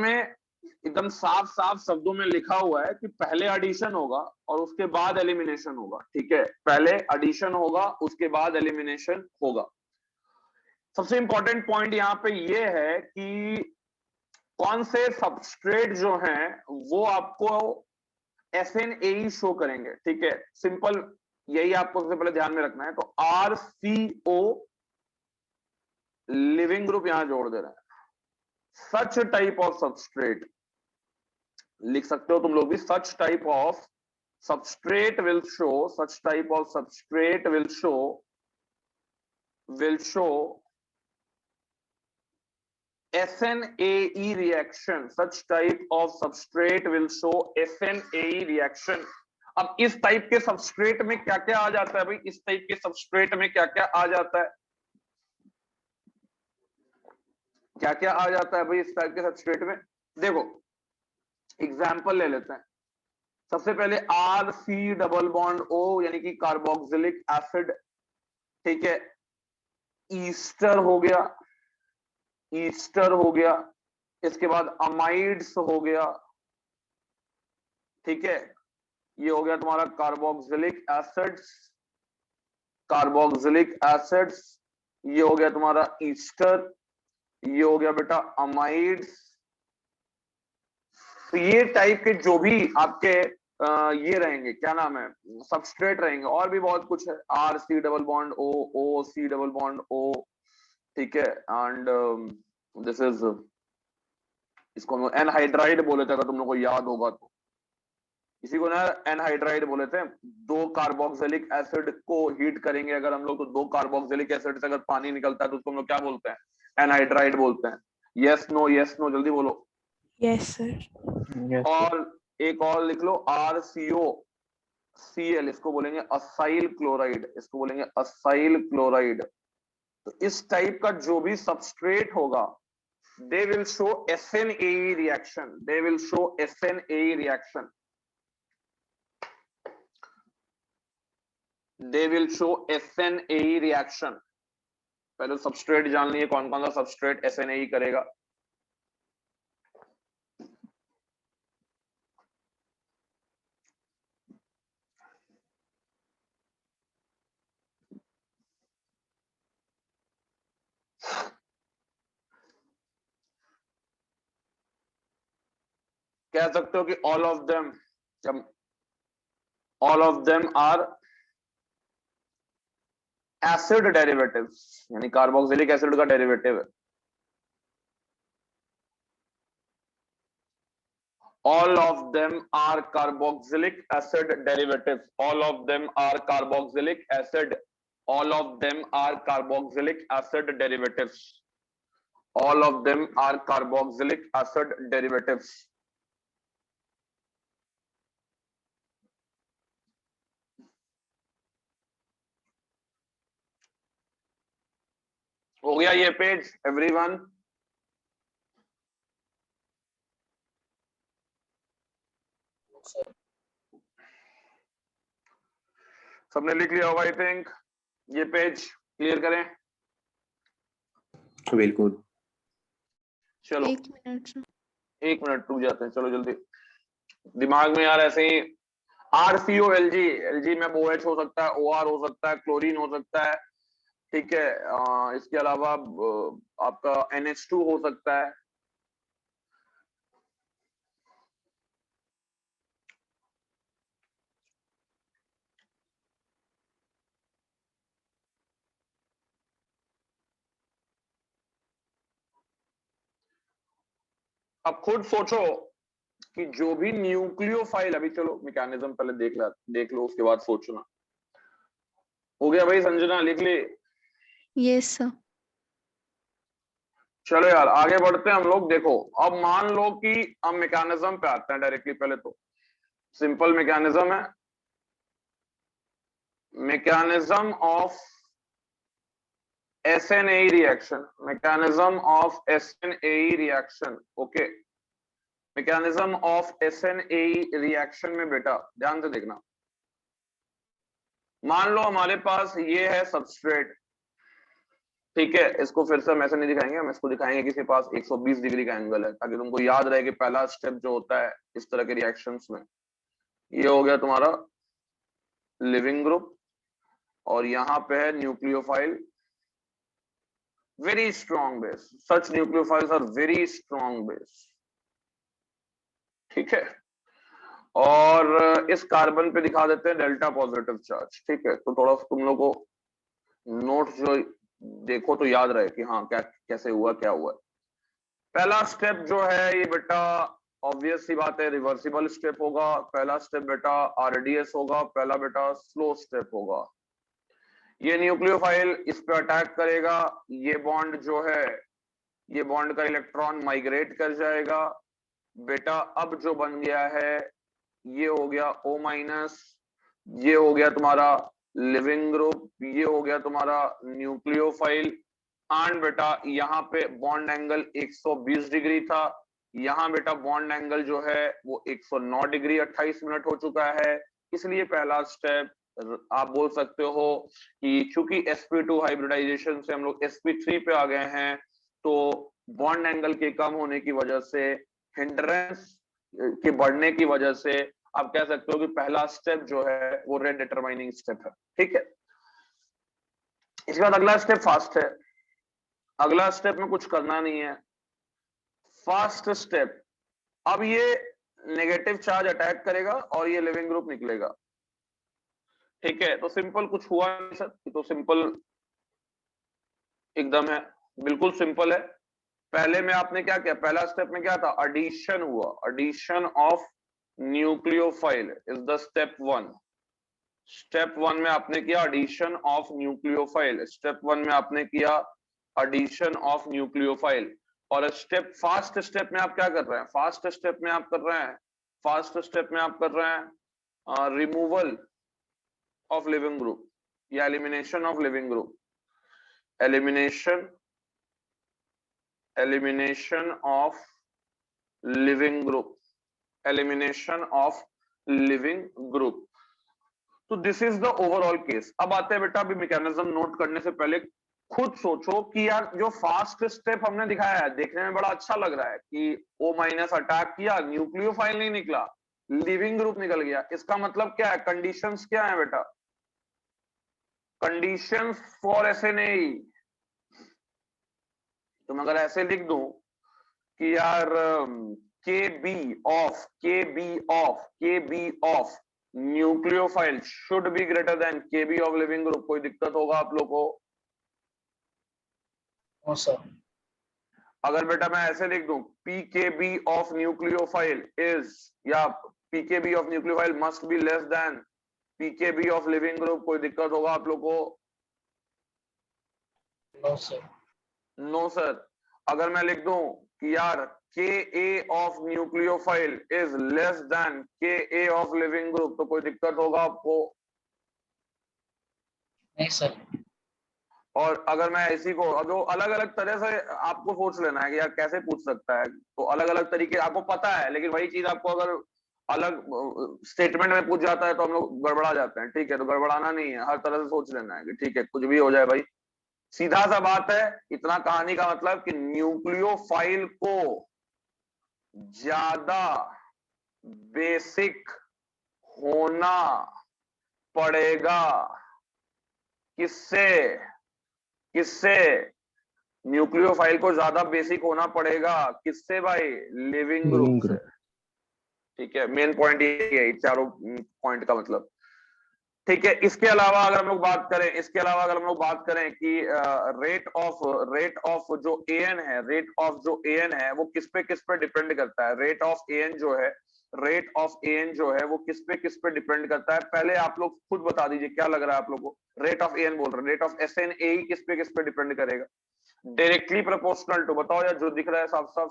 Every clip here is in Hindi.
में एकदम साफ साफ शब्दों में लिखा हुआ है कि पहले एडिशन होगा और उसके बाद एलिमिनेशन होगा। ठीक है, पहले एडिशन होगा उसके बाद एलिमिनेशन होगा। सबसे इंपॉर्टेंट पॉइंट यहाँ पे ये है कि कौन से सबस्ट्रेट जो हैं वो आपको SNAE शो करेंगे। ठीक है, सिंपल यही आपको सबसे पहले ध्यान में रखना है। तो RCO लिविंग ग्रुप यहां जोड़ दे रहे हैं। सच टाइप ऑफ सबस्ट्रेट लिख सकते हो तुम लोग भी, such type of substrate will show, such type of substrate will show SNAE reaction, such type of substrate will show SNAE reaction। अब इस टाइप के सबस्ट्रेट में क्या क्या आ जाता है भाई, इस टाइप के सबस्ट्रेट में क्या क्या आ जाता है, क्या क्या आ जाता है भाई इस टाइप के सबस्ट्रेट में। देखो एग्जांपल ले लेते हैं। सबसे पहले RC डबल बॉन्ड O यानी कि कार्बोक्सिलिक एसिड। ठीक है, ईस्टर हो गया, ईस्टर हो गया, इसके बाद अमाइड्स हो गया। ठीक है, ये हो गया तुम्हारा कार्बोक्सिलिक एसिड्स, कार्बोक्सिलिक एसिड्स, ये हो गया तुम्हारा ईस्टर, ये हो गया बेटा अमाइड्स। तो ये टाइप के जो भी आपके ये रहेंगे, क्या नाम है, सबस्ट्रेट रहेंगे। और भी बहुत कुछ है, RC double bond O, OC double bond O। ठीक है, एंड दिस इज, इसको एनहाइड्राइड बोले थे अगर तुम लोग को याद होगा तो, इसी को ना एनहाइड्राइड बोले थे। दो कार्बोक्सिलिक एसिड को हीट करेंगे अगर हम लोग, तो दो कार्बोक्सिलिक एसिड से अगर पानी निकलता है तो उसको हम लोग क्या बोलते हैं, एनहाइड्राइड बोलते हैं। यस नो, यस नो, जल्दी बोलो। Yes sir. और एक और लिख लो, RCOCl, इसको बोलेंगे असाइल क्लोराइड, इसको बोलेंगे असाइल क्लोराइड। तो इस टाइप का जो भी सबस्ट्रेट होगा, they will show SNAE reaction, they will show SNAE reaction, they will show SNAE reaction। पहले सबस्ट्रेट जान लिए कौन कौन सा सबस्ट्रेट SNAE करेगा। कह सकते हो कि ऑल ऑफ देम, जब all of them are acid derivatives, यानी कार्बोक्सिलिक एसिड का डेरिवेटिव है। All of them are carboxylic acid derivatives, all of them are carboxylic acid, all of them are carboxylic acid derivatives, all of them are carboxylic acid derivatives। हो गया ये पेज एवरीवन? सबने लिख लिया होगा आई थिंक। ये पेज क्लियर करें। बिल्कुल। चलो एक मिनट रुक जाते हैं, चलो जल्दी। दिमाग में यार ऐसे ही RCOLG, LG में OH हो सकता है, OR हो सकता है, क्लोरीन हो सकता है। ठीक है, इसके अलावा आपका NH2 हो सकता है। अब खुद सोचो कि जो भी न्यूक्लियोफाइल, अभी चलो मैकेनिज्म पहले देख लो उसके बाद सोचना। हो गया भाई संजना, लिख ली? Yes sir. चलो यार आगे बढ़ते हैं हम लोग। देखो अब मान लो कि हम मैकेनिज्म पे आते हैं डायरेक्टली। पहले तो सिंपल मैकेनिज्म है, mechanism of SNAE reaction, mechanism of SNAE reaction. Okay, mechanism of SNAE reaction में बेटा ध्यान से देखना। मान लो हमारे पास ये है सबस्ट्रेट, ठीक है, इसको फिर से हम ऐसे नहीं दिखाएंगे, हम इसको दिखाएंगे कि इसके पास 120 डिग्री का एंगल है, ताकि तुमको याद रहे कि पहला स्टेप जो होता है इस तरह के रिएक्शंस में, ये हो गया तुम्हारा लिविंग ग्रुप, और यहाँ पे है nucleophile, very strong base, such nucleophiles are very strong base. ठीक है, और इस कार्बन पे दिखा देते हैं डेल्टा पॉजिटिव चार्ज। ठीक है, तो थोड़ा तुम लोग को नोट जो देखो तो याद रहे कि हाँ क्या कैसे हुआ, क्या हुआ। पहला स्टेप जो है ये बेटा ऑब्वियस सी बात है रिवर्सिबल स्टेप होगा। पहला स्टेप बेटा आरडीएस होगा, पहला बेटा स्लो स्टेप होगा। ये न्यूक्लियोफाइल इस पे अटैक करेगा, ये बॉन्ड जो है, ये बॉन्ड का इलेक्ट्रॉन माइग्रेट कर जाएगा बेटा। अब जो बन गया है ये हो गया O माइनस, ये हो गया तुम्हारा लिविंग ग्रुप, ये हो गया तुम्हारा न्यूक्लियोफाइल। एंड बेटा यहाँ पे बॉन्ड एंगल 120 डिग्री था, यहाँ बेटा बॉन्ड एंगल जो है वो 109 डिग्री 28 मिनट हो चुका है। इसलिए पहला स्टेप आप बोल सकते हो कि चूंकि sp2 हाइब्रिडाइजेशन से हम लोग sp3 पे आ गए हैं, तो बॉन्ड एंगल के कम होने की वजह से, हिंड्रेंस के बढ़ने की वजह से आप कह सकते हो कि पहला स्टेप जो है वो रेट डिटरमाइनिंग स्टेप है। ठीक है, इसके बाद अगला स्टेप फास्ट है। अगला स्टेप में कुछ करना नहीं है, फास्ट स्टेप। अब ये नेगेटिव चार्ज अटैक करेगा और ये लिविंग ग्रुप निकलेगा। ठीक है, तो सिंपल कुछ हुआ नहीं सर, तो सिंपल एकदम है, बिल्कुल सिंपल है। पहले में आपने क्या किया, पहला स्टेप में क्या था, एडिशन हुआ, addition of nucleophile is the step one. Step one में आपने किया addition of nucleophile, step one में आपने किया एडिशन ऑफ न्यूक्लियोफाइल। और स्टेप फास्ट स्टेप में आप क्या कर रहे हैं, फास्ट स्टेप में आप कर रहे हैं, फास्ट स्टेप में आप कर रहे हैं रिमूवल ऑफ लिविंग ग्रुप या elimination of leaving group, elimination of leaving group, elimination of leaving group. तो this is the overall case. अब आते हैं बेटा, अभी मैकेनिज्म नोट करने से पहले खुद सोचो कि यार जो फास्ट स्टेप हमने दिखाया है देखने में बड़ा अच्छा लग रहा है कि O माइनस अटैक किया, न्यूक्लियोफाइल नहीं निकला, लिविंग ग्रुप निकल गया। इसका मतलब क्या है, कंडीशंस क्या है बेटा, कंडीशंस फॉर SNA। तुम अगर ऐसे लिख दो कि यार KB of nucleophile should be greater than KB of leaving group, कोई दिक्कत होगा आप लोग को? हाँ सर। अगर बेटा मैं ऐसे लिख दूं PKB ऑफ न्यूक्लियोफाइल इज, या PKB of nucleophile must be less than PKB of leaving group, कोई दिक्कत होगा आप लोग को? No sir. No sir. अगर मैं लिख दूं कि यार KA of nucleophile is less than KA of leaving group, तो कोई दिक्कत होगा आपको? नहीं सर। और अगर मैं इसी को जो अलग अलग तरह से आपको सोच लेना है कि यार कैसे पूछ सकता है, तो अलग अलग तरीके आपको पता है, लेकिन वही चीज आपको अगर अलग स्टेटमेंट में पूछ जाता है तो हम लोग गड़बड़ा जाते हैं। ठीक है, तो गड़बड़ाना नहीं है, हर तरह से सोच लेना है कि ठीक है कुछ भी हो जाए भाई, सीधा सा बात है। इतना कहानी का मतलब कि न्यूक्लियोफाइल को ज्यादा बेसिक होना पड़ेगा, किससे, किससे, न्यूक्लियोफाइल को ज्यादा बेसिक होना पड़ेगा किससे भाई, लिविंग ग्रुप से। ठीक है, मेन पॉइंट ये है, चारों पॉइंट का मतलब। ठीक है, इसके अलावा अगर हम लोग बात करें, इसके अलावा अगर हम लोग बात करें कि रेट ऑफ जो AN है, रेट ऑफ जो AN है वो किस पे डिपेंड करता है, रेट ऑफ AN जो है, रेट ऑफ AN जो है वो किस पे डिपेंड करता है, पहले आप लोग खुद बता दीजिए क्या लग रहा है आप लोग को। रेट ऑफ AN बोल रहे हैं, रेट ऑफ SNA किस पे डिपेंड करेगा, डायरेक्टली प्रोपोर्शनल टू, बताओ यार जो दिख रहा है साफ साफ।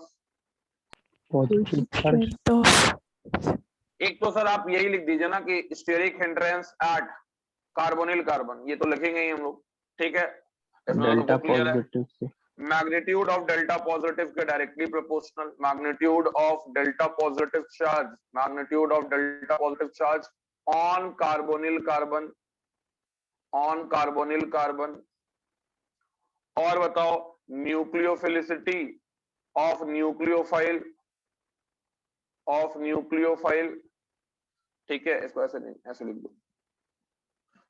एक तो सर आप यही लिख दीजिए ना कि steric hindrance at carbonyl carbon, ये तो लिखेंगे ही हम लोग। ठीक है, डेल्टा पॉजिटिव से मैग्नीट्यूड ऑफ डेल्टा पॉजिटिव के directly proportional, magnitude of delta positive charge, magnitude of delta positive charge on carbonyl carbon, on carbonyl carbon, और बताओ न्यूक्लियोफिलिसिटी ऑफ न्यूक्लियोफाइल, ठीक है, इसको ऐसे नहीं, ऐसे लिख दो,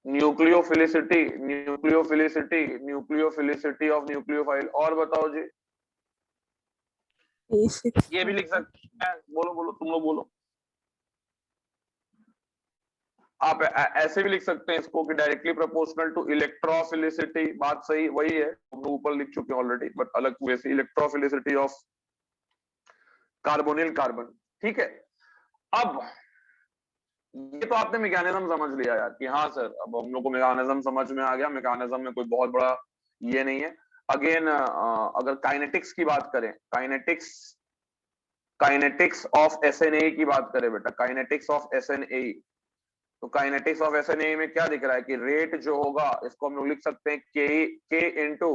न्यूक्लियोफिलिसिटी ऑफ न्यूक्लियोफाइल। और बताओ जी, ये भी लिख सकते हैं, बोलो बोलो, तुम लोग बोलो। आप ऐसे भी लिख सकते हैं इसको कि डायरेक्टली प्रोपोर्शनल टू इलेक्ट्रोफिलिसिटी, बात सही वही है, हम लोग ऊपर लिख चुके हैं ऑलरेडी, बट अलग वे से, इलेक्ट्रोफिलिसिटी ऑफ कार्बोनिल कार्बन, ठीक है। अब ये तो आपने मैकेनिज्म समझ लिया यार कि हाँ सर, अब हम लोग को मैकेनिज्म समझ में आ गया, मैकेनिज्म में कोई बहुत बड़ा ये नहीं है। अगेन अगर काइनेटिक्स की बात करें, काइनेटिक्स ऑफ एसएनए की बात करें बेटा, काइनेटिक्स ऑफ एसएनए, तो काइनेटिक्स ऑफ एसएनए में क्या दिख रहा है कि रेट जो होगा इसको हम लोग लिख सकते हैं के इंटू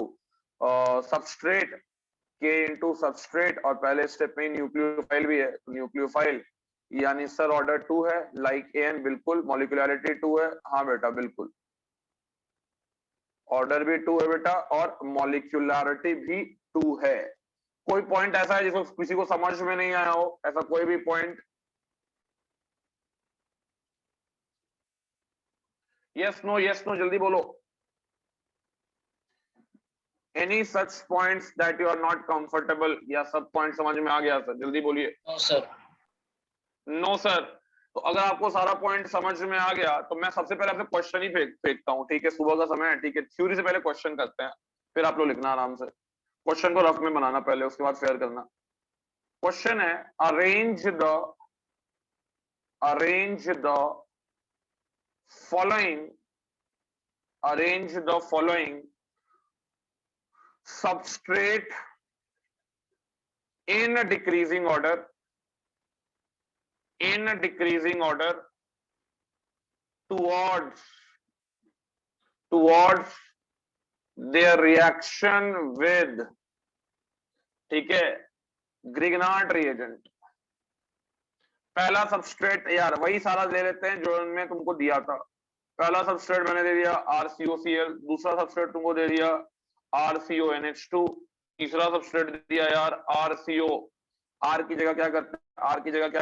सबस्ट्रेट, और पहले स्टेप में न्यूक्लियोफाइल भी है, न्यूक्लियोफाइल यानी सर ऑर्डर 2 है, लाइक एन, बिल्कुल, मॉलिक्यूलरिटी 2 है, हाँ बेटा बिल्कुल, ऑर्डर भी 2 है बेटा, और मॉलिक्यूलरिटी भी 2 है। कोई पॉइंट ऐसा है जिसको किसी को समझ में नहीं आया हो, ऐसा कोई भी पॉइंट? यस नो, जल्दी बोलो। Any such points that you are not comfortable, या सब पॉइंट समझ में आ गया सर? जल्दी बोलिए। No sir. No sir. तो अगर आपको सारा पॉइंट समझ में आ गया तो मैं सबसे पहले आपसे क्वेश्चन ही फेंकता हूँ, ठीक है, सुबह का समय है, ठीक है, थ्योरी से पहले क्वेश्चन करते हैं, फिर आप लोग लिखना आराम से, क्वेश्चन को रफ में बनाना पहले, उसके बाद फेयर करना। क्वेश्चन है arrange the following substrate in a decreasing order towards their reaction with, ठीक है, ग्रिग्नार्ड रिएजेंट। पहला सबस्ट्रेट यार वही सारा दे लेते हैं जो उन्होंने तुमको दिया था। पहला सबस्ट्रेट मैंने दे दिया RCOCl, दूसरा सबस्ट्रेट तुमको दे दिया RCONH2, तीसरा सबस्ट्रेट दे दिया यार RCO। R की जगह क्या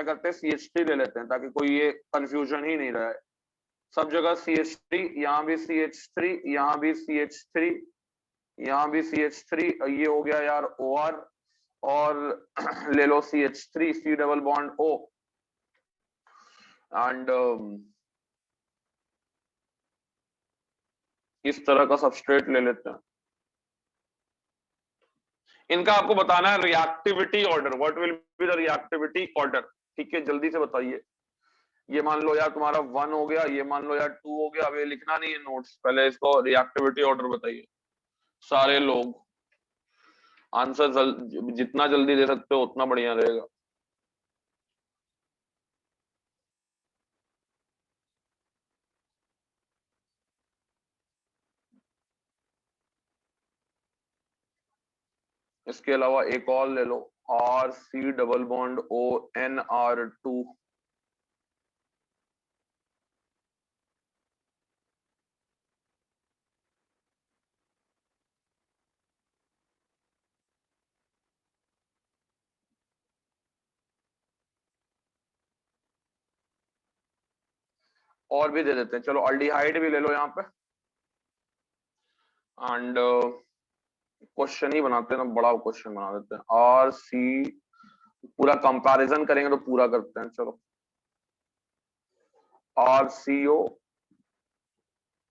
करते हैं CH3 ले लेते हैं ताकि कोई ये कंफ्यूजन ही नहीं रहे, सब जगह CH3, यहाँ भी CH3, यहाँ भी CH3, यहाँ भी CH3, ये हो गया यार OR, और ले लो CH3, C double bond O, and इस तरह का सबस्ट्रेट ले लेते हैं। इनका आपको बताना है reactivity order, what will be the reactivity order, ठीक है, जल्दी से बताइए। ये मान लो यार तुम्हारा 1 हो गया, ये मान लो यार 2 हो गया, अब ये लिखना नहीं है नोट्स, पहले इसको रिएक्टिविटी ऑर्डर बताइए सारे लोग। आंसर जितना जल्दी दे सकते हो उतना बढ़िया रहेगा। इसके अलावा एक और ले लो, RC डबल बॉन्ड ONR2, और भी दे देते हैं, चलो अल्डिहाइड भी ले लो यहाँ पे, एंड क्वेश्चन ही बनाते हैं ना, बड़ा क्वेश्चन बना देते हैं। RC पूरा कंपैरिजन करेंगे तो पूरा करते हैं, चलो RCO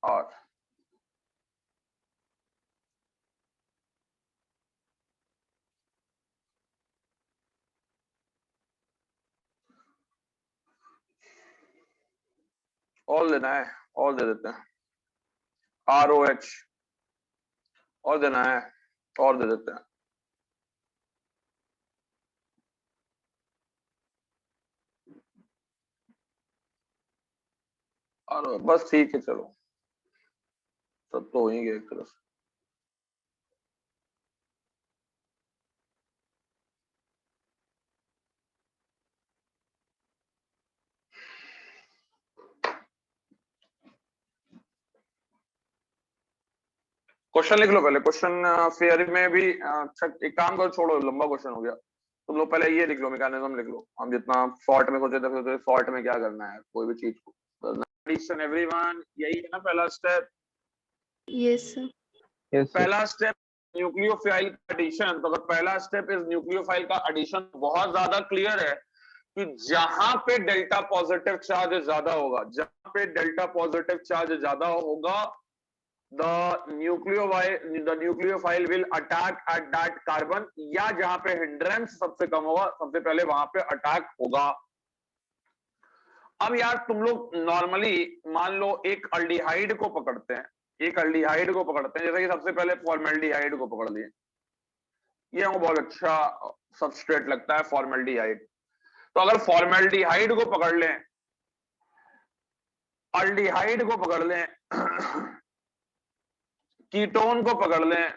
R, और लेना है, और दे देते हैं ROH, और देना है, और दे देते हैं, और बस ठीक है, चलो सब तो हो ही गया एक तरह से। क्वेश्चन लिख लो पहले, क्वेश्चन फेयर में भी अच्छा एक काम करो, छोड़ो लंबा क्वेश्चन हो गया, तुम लोग पहले ये लिख लो, मैकेनिज्म लिख लो। हम जितना शॉर्ट में सोचे थे शॉर्ट में क्या करना है कोई भी चीज को। एडिशन एवरीवन, यही है ना पहला step? Yes sir. Yes, sir. पहला स्टेप न्यूक्लियोफाइल का एडिशन। तो अगर पहला स्टेप इस न्यूक्लियोफाइल का एडिशन बहुत ज्यादा क्लियर है कि जहां पे डेल्टा पॉजिटिव चार्ज ज्यादा होगा, जहां पे डेल्टा पॉजिटिव चार्ज ज्यादा होगा, the nucleophile will attack at that carbon, या जहां पे हिंड्रेंस सबसे कम होगा सबसे पहले वहां पे अटैक होगा। अब यार तुम लोग नॉर्मली मान लो एक अल्डिहाइड को पकड़ते हैं, एक अल्डिहाइड को पकड़ते हैं, जैसे कि सबसे पहले फॉर्मेल्डिहाइड को पकड़ लिए, ये हमको बहुत अच्छा सबस्ट्रेट लगता है फॉर्मेल्डिहाइड। तो अगर फॉर्मेल्डिहाइड को पकड़ लें, अल्डिहाइड को पकड़ लें, कीटोन को पकड़ लें,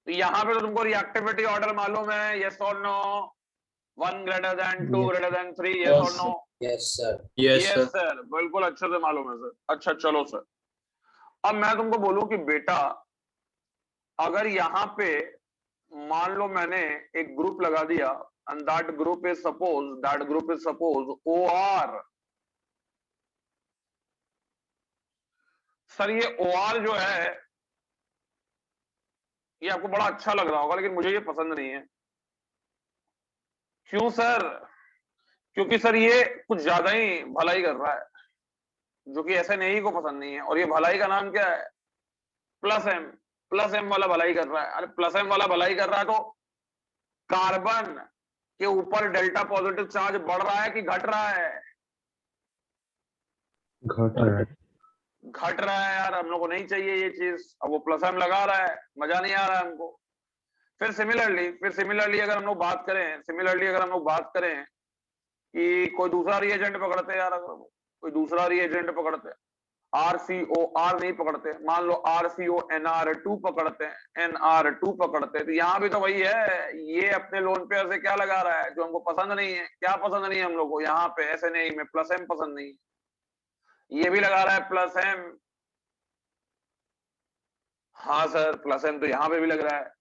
तो यहां पे तो तुमको रिएक्टिविटी ऑर्डर मालूम है, यस और no? 1 greater than 2 greater than 3, yes or no? Yes sir. Yes sir, बिल्कुल अच्छे से मालूम है सर। अच्छा चलो सर, अब मैं तुमको बोलूं कि बेटा अगर यहाँ पे मान लो मैंने एक ग्रुप लगा दिया, and that group is suppose OR। Sir ये OR जो है ये आपको बड़ा अच्छा लग रहा होगा, लेकिन मुझे ये पसंद नहीं है। क्यों सर? क्योंकि सर ये कुछ ज्यादा ही भलाई कर रहा है, जो कि ऐसे नहीं को पसंद नहीं है। और ये भलाई का नाम क्या है? प्लस एम वाला भलाई कर रहा है। अरे प्लस एम वाला भलाई कर रहा है तो कार्बन के ऊपर डेल्टा पॉजिटिव चार्ज बढ़ रहा है कि घट रहा है? घट रहा है यार, हम लोग को नहीं चाहिए ये चीज। अब वो प्लस एम लगा रहा है, मजा नहीं आ रहा है हमको। फिर सिमिलरली अगर हम लोग बात करें कि कोई दूसरा रिएजेंट पकड़ते हैं यार, अगर कोई दूसरा रिएजेंट पकड़ते हैं, RCOR नहीं पकड़ते, मान लो RCONR2 पकड़ते हैं, NR2 पकड़ते हैं, तो यहाँ भी तो वही है, ये अपने लोन पेयर से क्या लगा रहा है जो हमको पसंद नहीं है। क्या पसंद नहीं है हम लोग को? यहाँ पे ऐसे नहीं में प्लस एम पसंद नहीं है, ये भी लगा रहा है प्लस एम। हाँ सर प्लस एम तो यहाँ पे भी लग रहा है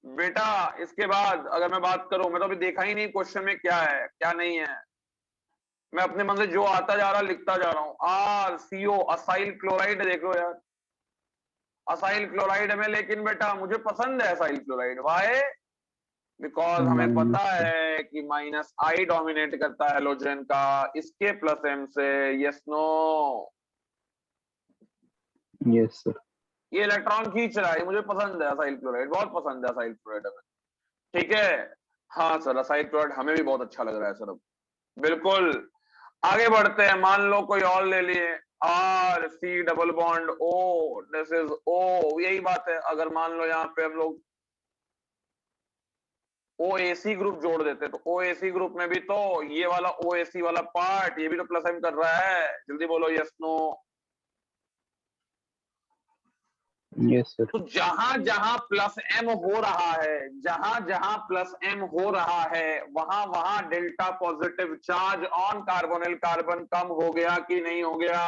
बेटा। इसके बाद अगर मैं बात करूं, मैं तो अभी देखा ही नहीं क्वेश्चन में क्या है क्या नहीं है, मैं अपने मन से जो आता जा रहा लिखता जा रहा हूं। RCO असाइल क्लोराइड देख लो यार, असाइल क्लोराइड में, लेकिन बेटा मुझे पसंद है असाइल क्लोराइड। वाई? बिकॉज हमें पता है कि -I डोमिनेट करता है हेलोजन का, इसके प्लस एम से। Yes no? Yes sir. ये इलेक्ट्रॉन खींच रहा है, मुझे पसंद है असाइल क्लोराइड, बहुत पसंद है असाइल क्लोराइड हमें। ठीक है, हाँ सर असाइल क्लोराइड हमें भी बहुत अच्छा लग रहा है सर। अब बिल्कुल आगे बढ़ते हैं, मान लो कोई और ले लिए, RC double bond O, this is O। यही बात है, अगर मान लो यहाँ पे हम लोग OAC ग्रुप जोड़ देते तो OAC ग्रुप में भी तो ये वाला OAC वाला पार्ट ये भी तो प्लस एम कर रहा है। जल्दी बोलो यस नो? Yes sir. तो जहां जहां प्लस एम हो रहा है, वहां वहां delta positive charge on carbonyl carbon कम हो गया कि नहीं हो गया?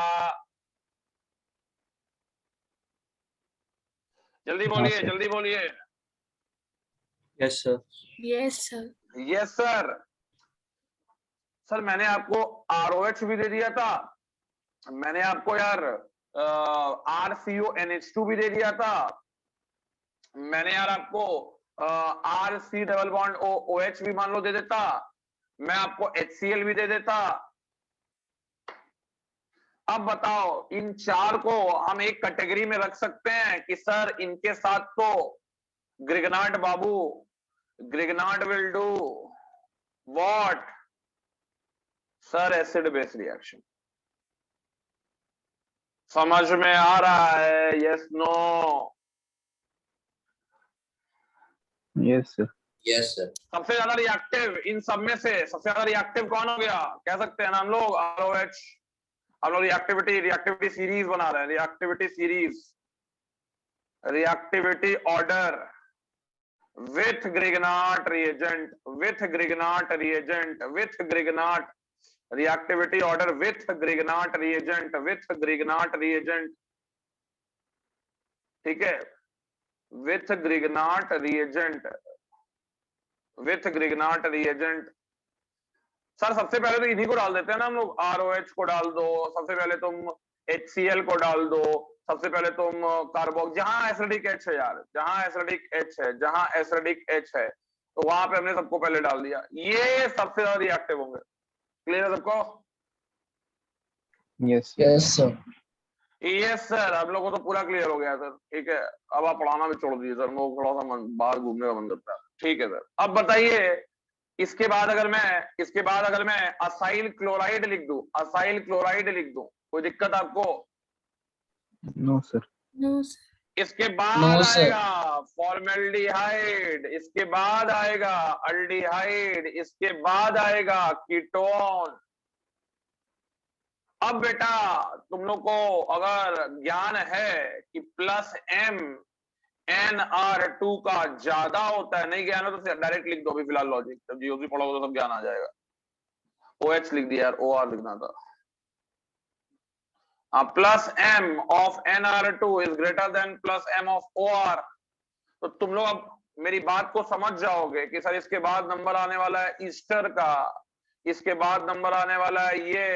जल्दी बोलिए, जल्दी बोलिए। Yes sir. Yes sir. Yes sir. Sir मैंने आपको ROH भी दे दिया था, मैंने आपको यार RCONH2 भी दे दिया था, मैंने यार आपको RC डबल बॉन्ड OH भी मान लो दे देता, मैं आपको HCl भी दे देता। अब बताओ इन चार को हम एक कैटेगरी में रख सकते हैं कि सर इनके साथ तो ग्रिगनाट बाबू, Grignard will do what sir? Acid base reaction. समझ में आ रहा है? Yes no? Yes sir. Yes sir. सबसे ज्यादा रिएक्टिव इन सब में से सबसे ज्यादा रिएक्टिव कौन हो गया कह सकते हैं ना हम लोग? ROH। हम लोग रिएक्टिविटी सीरीज बना रहे हैं, reactivity order with Grignard reagent, reactivity order with Grignard reagent, ठीक है, विथ ग्रिग्नाट रिएजेंट। सर सबसे पहले तो इन्हीं को डाल देते हैं ना हम लोग, ROH को डाल दो, सबसे पहले तुम HCl को डाल दो, सबसे पहले तुम कार्बोक, जहां एसिडिक H है यार, जहां एसिडिक H है तो वहां पे हमने सबको पहले डाल दिया, ये सबसे ज्यादा रिएक्टिव होंगे। क्लियर है सबको? Yes, sir. Yes, sir. Yes sir, आप लोगों को तो पूरा क्लियर हो गया सर। ठीक है, अब आप पढ़ाना भी छोड़ दीजिए सर, मेरे को थोड़ा सा बाहर घूमने का मन करता है। ठीक है सर, अब बताइए इसके बाद अगर मैं असाइल क्लोराइड लिख दूं, कोई दिक्कत आपको? No, sir. No, sir. इसके बाद No, sir. आएगा फॉर्मेल्डिहाइड, इसके बाद आएगा अल्डिहाइड, इसके बाद आएगा कीटोन। अब बेटा तुम लोग को अगर ज्ञान है कि प्लस M NR2 का ज्यादा होता है, नहीं ज्ञान हो तो डायरेक्ट लिख दो अभी फिलहाल लॉजिक, जब जीओसी पढ़ोगे तो सब ज्ञान आ जाएगा। OH लिख दिया यार, OR लिखना था। Plus M of NR2 is greater than plus M of OR। तो तुम लोग अब मेरी बात को समझ जाओगे कि सर इसके बाद नंबर आने वाला है ईस्टर का, इसके बाद नंबर आने वाला है ये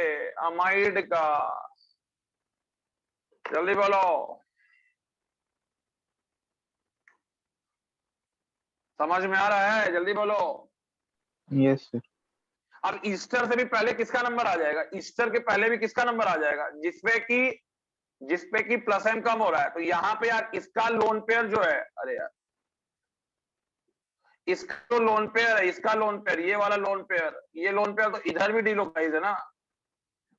अमाइड का। जल्दी बोलो, समझ में आ रहा है? जल्दी बोलो। Yes, sir. अब ईस्टर से भी पहले किसका नंबर आ जाएगा? ईस्टर के पहले भी किसका नंबर आ जाएगा? जिसपे कि प्लस M कम हो रहा है। तो यहाँ पे यार इसका लोन पेयर जो है, अरे यार इसका तो लोन पेयर है, इसका लोन पेयर, ये वाला लोन पेयर, ये लोन पेयर तो इधर भी डिलोकाइज है ना,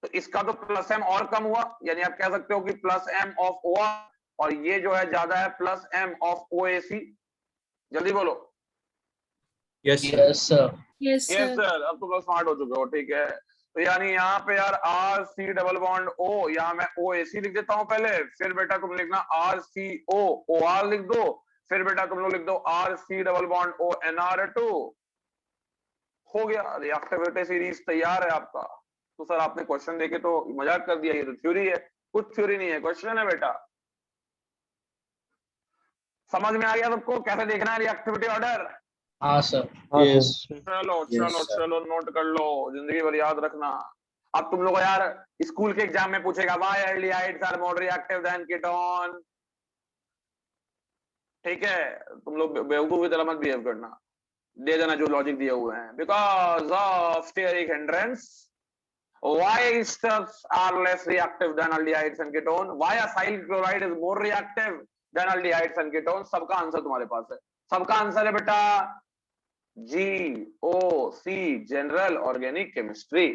तो इसका तो प्लस M और कम हुआ, यानी आप कह सकते हो कि प्लस M ऑफ OR, और ये जो है ज्यादा है प्लस M ऑफ OAC। जल्दी बोलो। Yes, sir. Yes, sir. Yes sir, अब तुम लोग स्मार्ट हो चुके हो। ठीक है, तो यानी यहाँ पे यार RC डबल बॉन्ड O, यहाँ मैं OAC लिख देता हूँ पहले, फिर बेटा तुम लिखना RCO OR लिख दो, फिर बेटा तुम लोग लिख दो RC double bond O NR2। हो गया, रिएक्टिविटी सीरीज तैयार है आपका। तो सर आपने क्वेश्चन देके तो मजाक कर दिया, ये तो थ्योरी है। कुछ थ्योरी नहीं है, क्वेश्चन है बेटा। समझ में आ गया सबको कैसे देखना है रिएक्टिविटी ऑर्डर? हाँ सर। Yes. चलो Yes, चलो sir. चलो, नोट कर लो, जिंदगी भर याद रखना। अब तुम लोग यार स्कूल के एग्जाम में पूछेगा why aldehydes are more reactive than ketone. ठीक है, तुम लोग बेवकूफ की तरह मत बिहेव करना, दे देना जो लॉजिक दिए हुए हैं। Because of steric hindrance, why esters are less reactive than aldehydes and ketone, why acyl chloride is more reactive than aldehydes and ketone। सबका आंसर तुम्हारे पास है, सबका आंसर है बेटा GOC, जनरल ऑर्गेनिक केमिस्ट्री।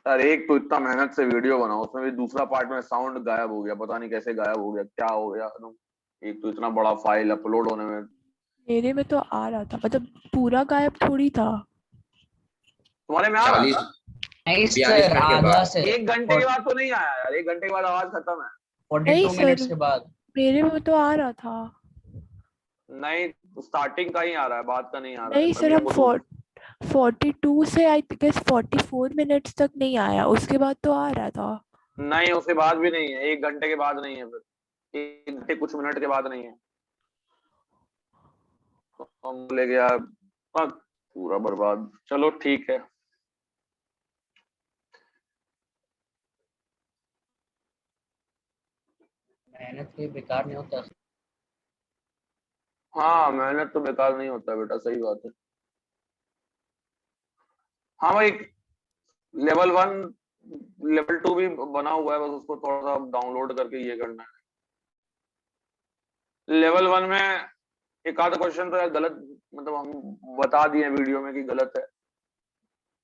अरे एक तो इतना मेहनत से वीडियो बनाओ, उसमें भी दूसरा पार्ट में साउंड गायब हो गया, पता नहीं कैसे गायब हो गया, क्या हो गया। एक तो इतना बड़ा फाइल अपलोड होने में। मेरे में तो आ रहा था, मतलब पूरा गायब थोड़ी था। तुम्हारे में आ रहा 40 था? नहीं 42 सर, मिनट के आधा बाद। से 1 घंटे के बाद तो नहीं आया यार, 1 घंटे के बाद आवाज खत्म है। 42 नहीं मिनट्स सर, के बाद। मेरे में तो आ रहा था। नहीं, स्टार्टिंग का ही आ रहा है, बात का नहीं आ रहा है। नहीं सर, हम 42 से आई गेस 44 मिनट्स तक नहीं आया, उसके बाद तो आ रहा था। नहीं, उसके बाद भी नहीं है, 1 घंटे के बाद नहीं है, फिर 1 घंटे कुछ मिनट के बाद नहीं है। तो हम ले गया पूरा बर्बाद। चलो ठीक है, मेहनत भी बेकार नहीं होता। हाँ मेहनत तो बेकार नहीं होता बेटा, सही बात है। हाँ भाई, लेवल 1 लेवल 2 भी बना हुआ है, बस उसको थोड़ा सा डाउनलोड करके ये करना है। लेवल 1 में एक आधा क्वेश्चन तो यार गलत, मतलब हम बता दिए वीडियो में कि गलत है।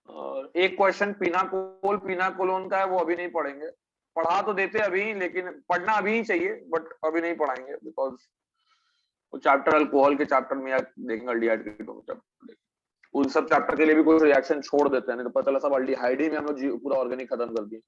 और एक क्वेश्चन पिनाकोलोन का है, वो अभी नहीं पढ़ेंगे, पढ़ा तो देते अभी, लेकिन पढ़ना अभी ही चाहिए, बट अभी नहीं पढ़ाएंगे बिकॉज वो चैप्टर अल्कोहल के चैप्टर में या देखेंगे अल्डिहाइड के चैप्टर, उन सब चैप्टर के लिए भी कुछ रिएक्शन छोड़ देते हैं, नहीं तो पता चला सब अल्डिहाइड ही में हम लोग पूरा ऑर्गेनिक खत्म कर दिए।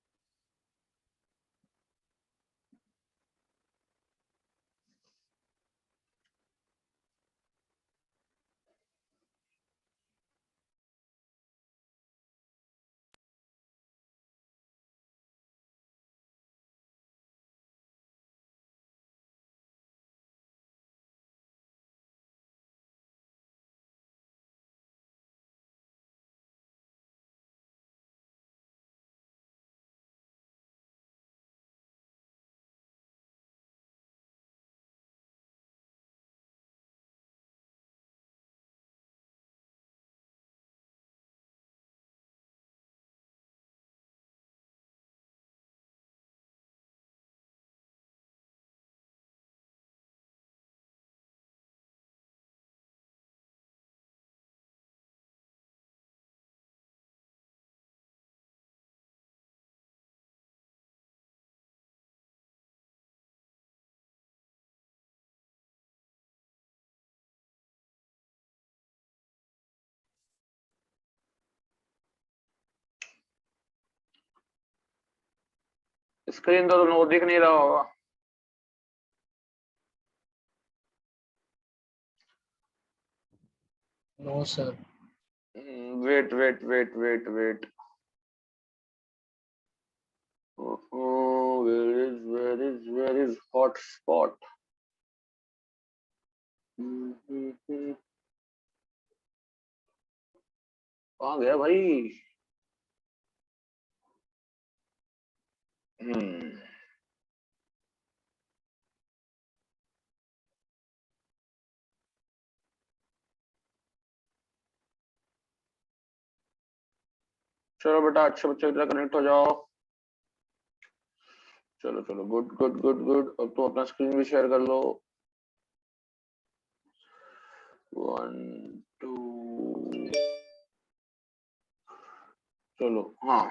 स्क्रीन तो तुम दिख नहीं रहा होगा। No, sir. Wait wait wait wait wait, where is hotspot? कहाँ गया भाई? चलो बेटा, अच्छे बच्चे की तरह कनेक्ट हो जाओ। चलो चलो, गुड गुड गुड गुड। अब तो अपना स्क्रीन भी शेयर कर लो। 1 2, चलो हाँ।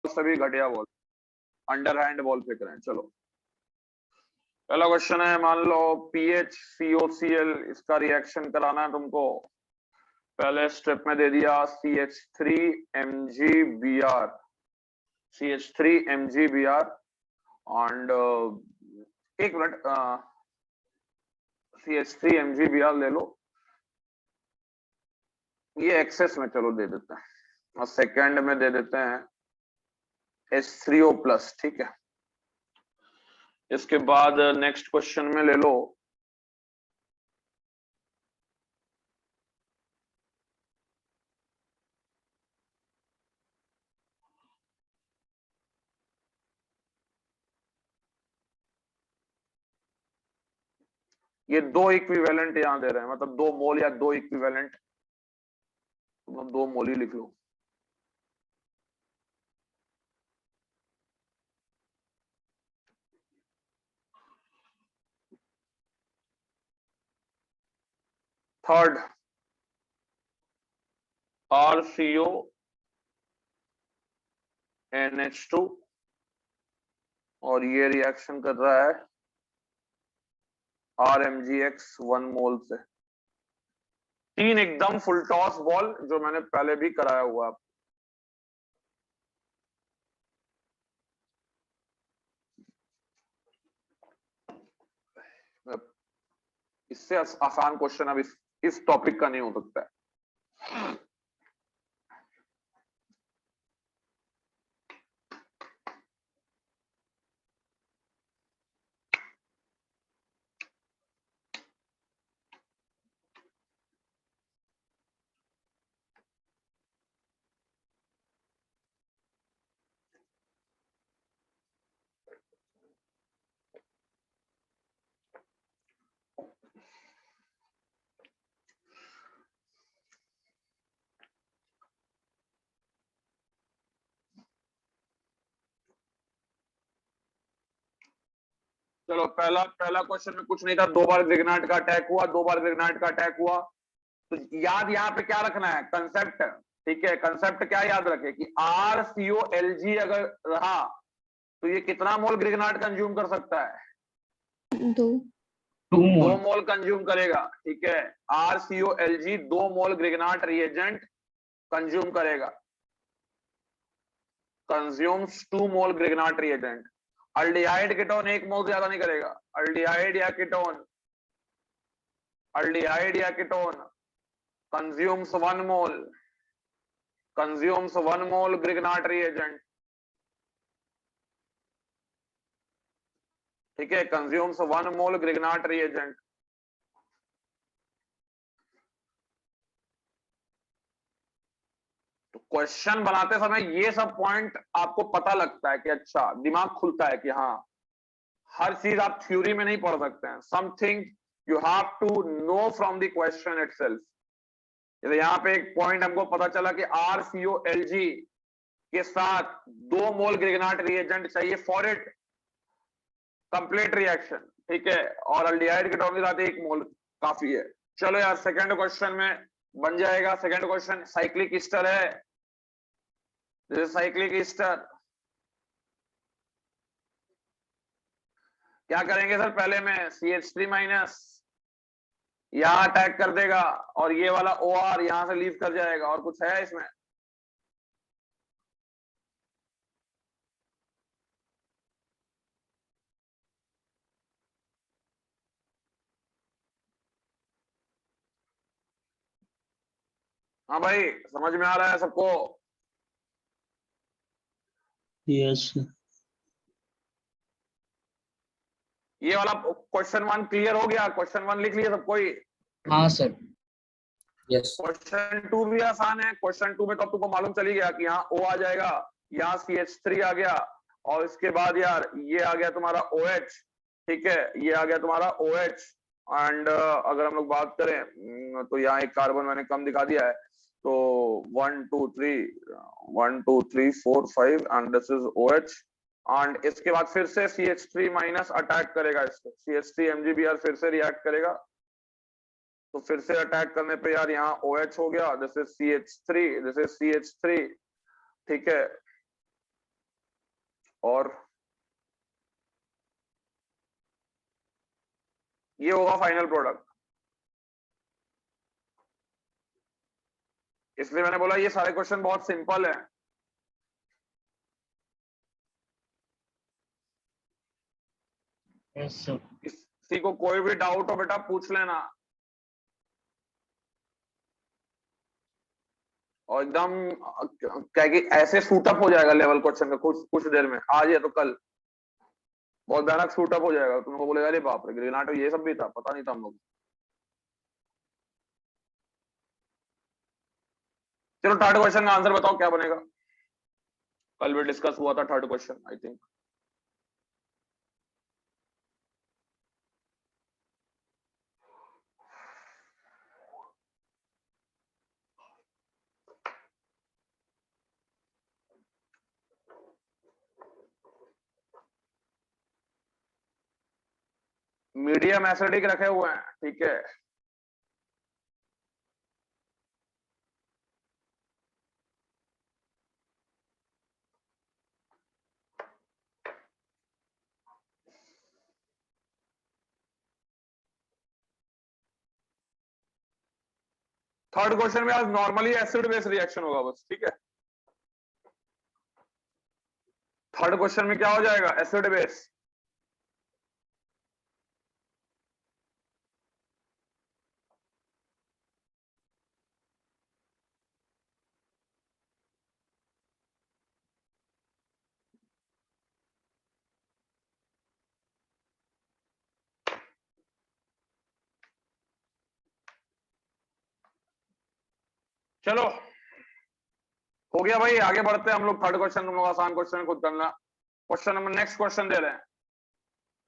सभी घटिया बॉल, अंडरहैंड बॉल फेंक रहे हैं। चलो पहला क्वेश्चन है, मान लो PHCOCl, इसका रिएक्शन कराना है तुमको। पहले स्टेप में दे दिया CH3MgBr, CH3MgBr एंड एक मिनट, CH3MgBr ले लो, ये एक्सेस में चलो दे देते हैं, और सेकंड में दे देते हैं H3O+, ठीक है। इसके बाद नेक्स्ट क्वेश्चन में ले लो ये दो इक्विवेलेंट यहां दे रहे हैं, मतलब 2 मोल या 2 इक्विवेलेंट, तुम 2 मोल ही लिख लो। थर्ड RCO NH2, और ये रिएक्शन कर रहा है RMgX 1 मोल से। 3 एकदम फुल टॉस बॉल, जो मैंने पहले भी कराया हुआ। इससे आसान क्वेश्चन अब इस टॉपिक का नहीं हो सकता है। चलो पहला क्वेश्चन में कुछ नहीं था, 2 बार ग्रिग्नार्ड का अटैक हुआ, 2 बार ग्रिग्नार्ड का अटैक हुआ। तो याद यहाँ पे क्या रखना है, कंसेप्ट। ठीक है, कंसेप्ट क्या याद रखे कि RCOLG अगर रहा तो ये कितना मोल ग्रिग्नार्ड कंज्यूम कर सकता है? 2 2 मोल कंज्यूम करेगा। ठीक है, RCOLG 2 मोल ग्रिग्नार्ड रिएजेंट कंज्यूम करेगा, कंज्यूम्स 2 मोल ग्रिग्नार्ड रिएजेंट। अल्डिहाइड कीटोन 1 मोल ज्यादा नहीं करेगा। अल्डिहाइड या कीटोन कंज्यूम्स 1 मोल ग्रिग्नार्ड रिएजेंट। ठीक है, कंज्यूम्स 1 मोल ग्रिग्नार्ड रिएजेंट। तो क्वेश्चन बनाते समय ये सब पॉइंट आपको पता लगता है कि अच्छा, दिमाग खुलता है कि हाँ, हर चीज आप थ्योरी में नहीं पढ़ सकते हैं। Something you have to know from the question itself. जैसे यहाँ पे एक पॉइंट हमको पता चला कि RCOLG के साथ 2 मोल ग्रिग्नार्ड रिएजेंट चाहिए फॉर इट कंप्लीट रिएक्शन। ठीक है, और अल्डिहाइड कीटोन के साथ 1 मोल काफी है। चलो यार, सेकंड क्वेश्चन में बन जाएगा। सेकंड क्वेश्चन साइक्लिक ईस्टर है, साइक्लिक ईस्टर। क्या करेंगे सर, पहले में CH3- यहां अटैक कर देगा और ये वाला OR यहां से लीव कर जाएगा। और कुछ है इसमें? हाँ भाई, समझ में आ रहा है सबको? यस। ये वाला क्वेश्चन 1 क्लियर हो गया? क्वेश्चन 1 लिख लिया सब कोई? हाँ सर। यस। क्वेश्चन 2 भी आसान है। क्वेश्चन 2 में तो अब तुमको मालूम चली गया कि यहाँ O आ जाएगा, यहाँ CH3 आ गया, और इसके बाद यार ये आ गया तुम्हारा OH। ठीक है, ये आ गया तुम्हारा OH। एंड अगर हम लोग बात करें तो यहाँ एक कार्बन मैंने कम दिखा दिया है। तो 1 2 3 4 5 and this is OH। And इसके बाद फिर से CH3- अटैक करेगा इसको। CH3 MgBr फिर से रिएक्ट करेगा। तो फिर से अटैक करने पे यार यहाँ OH हो गया, this is CH3, this is CH3। ठीक है, और ये होगा फाइनल प्रोडक्ट। इसलिए मैंने बोला ये सारे क्वेश्चन बहुत सिंपल है। Yes sir. किसी को कोई भी डाउट हो बेटा पूछ लेना, और एकदम क्या कि ऐसे सूटअप हो जाएगा लेवल क्वेश्चन का कुछ देर में, आज या तो कल बहुत भयानक सूटअप हो जाएगा। तुमको बोलेगा अरे बाप रे, ग्रेनाटो ये सब भी था, पता नहीं था हम लोग। चलो थर्ड क्वेश्चन का आंसर बताओ क्या बनेगा। कल भी डिस्कस हुआ था third question I think. Medium acidic रखे हुए हैं। ठीक है, थर्ड क्वेश्चन में आज नॉर्मली एसिड बेस रिएक्शन होगा बस। ठीक है, थर्ड क्वेश्चन में क्या हो जाएगा, एसिड बेस। चलो हो गया भाई, आगे बढ़ते हैं हम लोग। थर्ड क्वेश्चन तुम लोग आसान क्वेश्चन खुद करना। क्वेश्चन नंबर नेक्स्ट क्वेश्चन दे रहे हैं,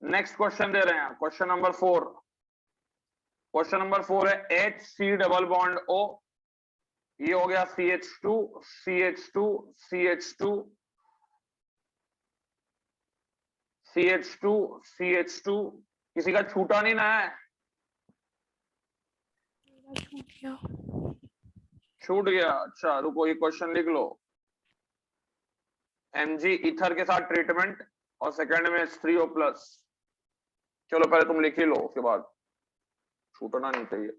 नेक्स्ट क्वेश्चन दे रहे हैं, क्वेश्चन नंबर 4। क्वेश्चन नंबर 4 है HC डबल बॉन्ड O, ये हो गया CH2 CH2 CH2 CH2 किसी का छूटा नहीं ना है? मेरा छूट गया। छूट गया, अच्छा रुको ये क्वेश्चन लिख लो। Mg ईथर के साथ ट्रीटमेंट और सेकंड में H3O+। चलो पहले तुम लिख ही लो, उसके बाद छूटना नहीं चाहिए।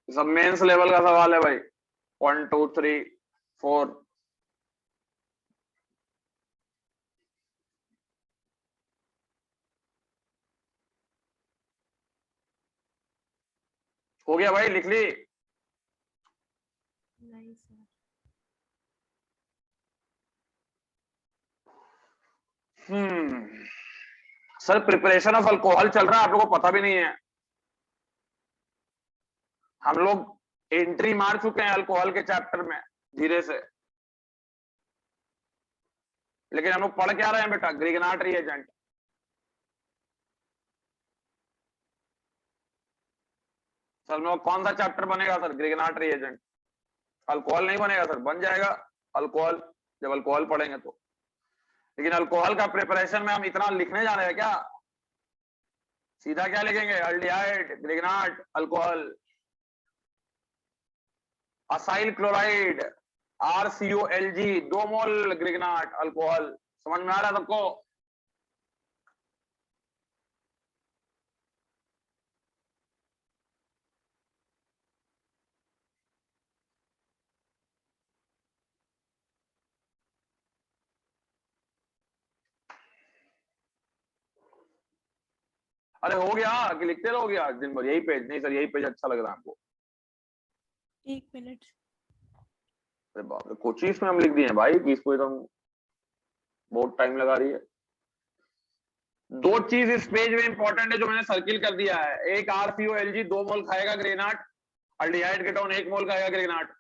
सब मेंस लेवल का सवाल है भाई। 1 2 3 4। हो गया भाई, लिख ली? नहीं sir. Sir preparation of alcohol चल रहा है, आप लोगों को पता भी नहीं है। हम लोग एंट्री मार चुके हैं अल्कोहल के चैप्टर में धीरे से, लेकिन हम लोग पढ़ क्या रहे हैं बेटा? Grignard reagent. सर में कौन सा चैप्टर बनेगा सर? Grignard reagent. अल्कोहल नहीं बनेगा सर, बन जाएगा अल्कोहल जब अल्कोहल पढ़ेंगे तो। लेकिन अल्कोहल का प्रिपरेशन में हम इतना लिखने जा रहे हैं क्या? सीधा क्या लिखेंगे? Aldehyde, Grignard, alcohol, acyl chloride, RCOLG, 2 मोल ग्रिगनाट, अल्कोहल। समझ में आ रहा है सबको? अरे हो गया कि लिखते रहोगे आज दिन भर यही पेज? नहीं सर यही पेज अच्छा लग रहा है आपको? 1 मिनट। अरे बाप रे, कोचिंग में हम लिख दिए हैं भाई कि इसको एकदम बहुत टाइम लगा रही है। 2 चीज इस पेज में इंपॉर्टेंट है जो मैंने सर्किल कर दिया है। एक RCOLG 2 मोल खाएगा ग्रेनाट, अल्डिहाइड कीटोन 1 मोल खाएगा ग्रेनाट।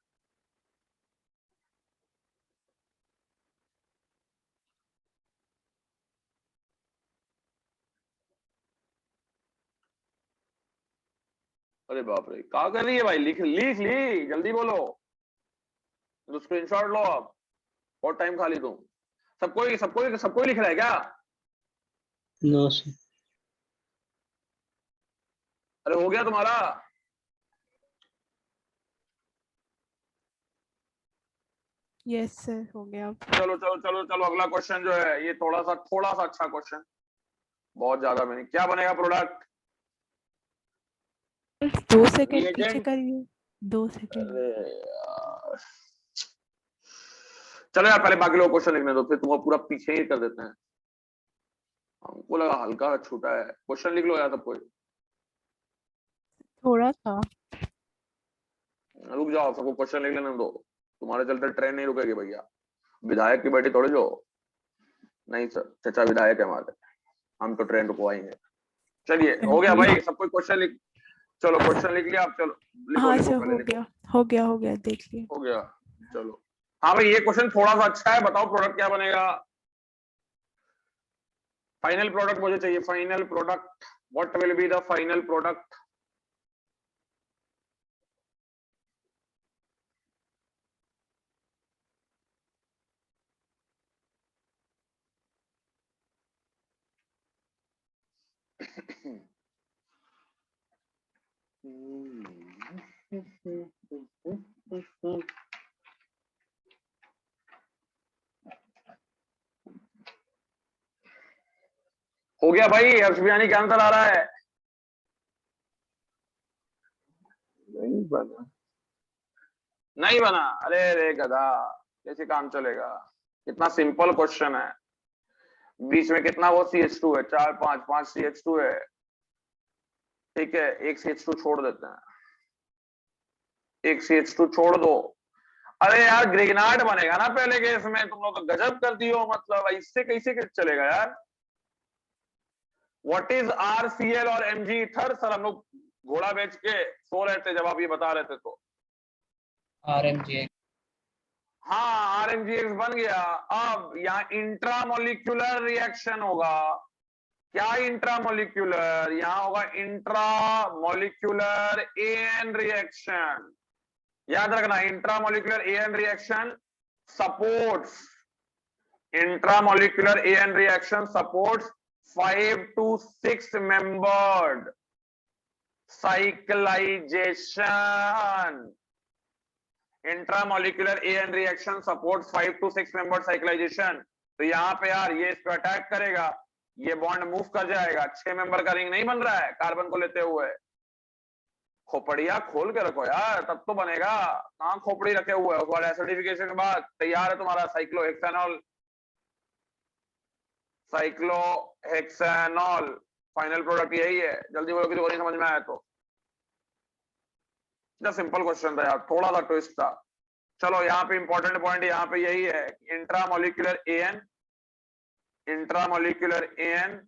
अरे बाप रे, क्या कर रही है भाई? लिख लिख ली, जल्दी बोलो तो स्क्रीनशॉट लो आप। और टाइम खाली तुम सबको लिख रहा है क्या? No sir. अरे हो गया तुम्हारा? यस सर हो गया। चलो चलो चलो चलो, अगला क्वेश्चन जो है ये थोड़ा सा अच्छा क्वेश्चन, बहुत ज्यादा में नहीं। क्या बनेगा प्रोडक्ट? 2 सेकंड पीछे Reagent? करिए। 2 सेकंड। अरे यार, चलो यार पहले बाकी लोग क्वेश्चन लिखने दो, फिर तुम पूरा पीछे ही कर देते हैं। हमको लगा हल्का छोटा है। क्वेश्चन लिख लो यार सब कोई। थोड़ा सा। रुक जाओ, सबको क्वेश्चन लिख लेने दो। तुम्हारे चलते ट्रेन नहीं रुकेगी भैया। विधायक की बेटी थोड़ी जो। नहीं सर, चचा विधायक है हमारे, हम तो ट्रेन रुकवाएंगे। चलिए हो गया भाई, सब कोई क्वेश्चन लिख। चलो क्वेश्चन लिख लिया आप? चलो लिखो हाँ लिखो सर पहले लिखो। हो गया देख लिए। हो गया, चलो। हाँ भाई ये क्वेश्चन थोड़ा सा अच्छा है, बताओ प्रोडक्ट क्या बनेगा? फाइनल प्रोडक्ट मुझे चाहिए, final product. What will be the final product? हो गया भाई, अर्शबियानी क्या आंसर आ रहा है? नहीं बना। नहीं बना? अरे रे गधा, कैसे काम चलेगा? कितना सिंपल क्वेश्चन है। बीच में कितना वो CH2 है? 4 5 CH2 है। ठीक है, एक CH2 छोड़ देते हैं, एक CH2 छोड़ दो। अरे यार ग्रिगनाट बनेगा ना पहले केस में, तुम लोग तो गजब कर दियो, मतलब इससे कैसे चलेगा यार? व्हाट इज RCl और Mg ईथर? सर हम लोग घोड़ा बेच के सो रहे थे जब आप ये बता रहे थे तो। RMGX। हाँ RMGX बन गया। अब यहाँ इंट्रामोलिक्यूलर रिएक्शन होगा क्या इंट्रामोलिक्यूलर, यहां होगा इंट्रामोलिक्यूलर एन रिएक्शन। याद रखना, intramolecular ene reaction supports, intramolecular ene reaction supports 5 to 6 membered cyclization। Intramolecular ene reaction supports 5 to 6 membered cyclization। तो यहां पे यार ये इस पे अटैक करेगा, ये बॉन्ड मूव कर जाएगा, 6 मेंबर का रिंग नहीं बन रहा है कार्बन को लेते हुए। खोपड़िया खोल के रखो यार, तब तो बनेगा। कहां खोपड़ी रखे हुए है, उसके बाद एसिडिफिकेशन के बाद तैयार है तुम्हारा साइक्लोहेक्सेनॉल, साइक्लोहेक्सेनॉल फाइनल प्रोडक्ट यही है। जल्दी बोलो किसी को नहीं समझ में आया तो। इतना सिंपल क्वेश्चन था यार, थोड़ा सा ट्विस्ट था। चलो यहाँ पे इंपॉर्टेंट पॉइंट यहाँ पे यही है, intramolecular ene, intramolecular ene,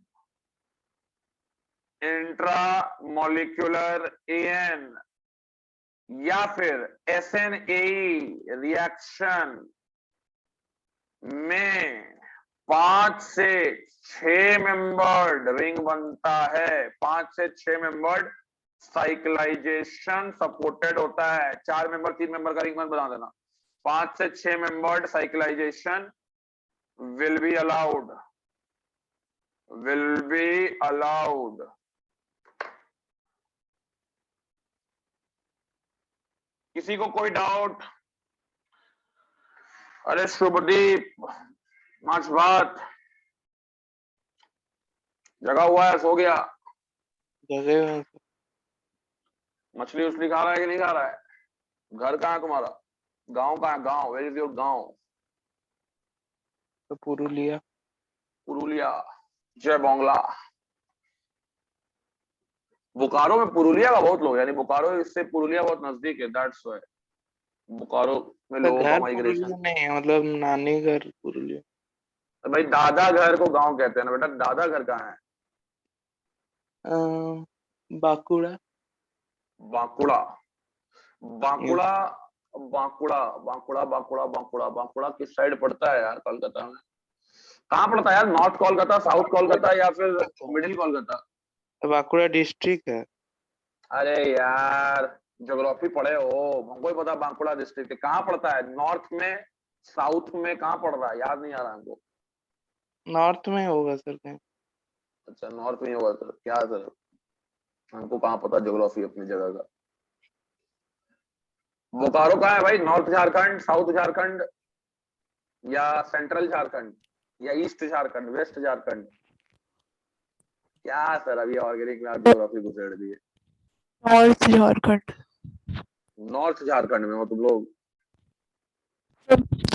intramolecular ene या फिर SNAE रिएक्शन में 5 से 6 मेंबर्ड रिंग बनता है। 5 से 6 मेंबर्ड साइक्लाइजेशन सपोर्टेड होता है। 4 मेंबर 3 मेंबर का रिंग मत बना देना। 5 से 6 membered cyclisation will be allowed, will be allowed। किसी को कोई डाउट? अरे शुभदीप मार्च बात जगा हुआ है, सो गया? जगे हुए हैं। मछली उछली खा रहा है कि नहीं खा रहा है? घर कहाँ है तुम्हारा? गांव कहाँ है? गांव, वेयर इज योर गांव? तो पुरुलिया। पुरुलिया, जय बोंगला। बोकारो में पुरुलिया का बहुत लोग, यानी बोकारो इससे पुरुलिया बहुत नजदीक है, दैट्स व्हाई बोकारो में तो लोगों का घर माइग्रेशन। पुरुलिया नहीं है, मतलब नानी घर पुरुलिया। तो भाई दादा घर को गांव कहते हैं ना बेटा, दादा घर कहाँ है? बांकुड़ा। बांकुड़ा, बांकुड़ा, बांकुड़ा, बांकुड़ा, बांकुड़ा, बांकुड़ा, बांकुड़ा किस साइड पड़ता है यार कोलकाता में? कहाँ पड़ता है यार? नॉर्थ कोलकाता, साउथ कोलकाता या फिर मिडिल कोलकाता? बांकुड़ा डिस्ट्रिक्ट है। अरे यार ज्योग्राफी पढ़े हो, हमको ही पता बांकुड़ा डिस्ट्रिक्ट कहाँ पड़ता है। नॉर्थ में, साउथ में कहाँ पड़ रहा है? याद नहीं आ रहा हमको। नॉर्थ में होगा सर कहीं। अच्छा नॉर्थ में होगा सर, क्या सर हमको कहाँ पता ज्योग्राफी अपनी जगह का। बोकारो कहाँ है भाई? नॉर्थ झारखंड, साउथ झारखंड या सेंट्रल झारखंड या ईस्ट झारखंड, वेस्ट झारखंड? क्या सर अभी ऑर्गेनिक में आप ज्योग्राफी घुसेड़ दिए। नॉर्थ झारखंड। नॉर्थ झारखंड में हो तुम लोग?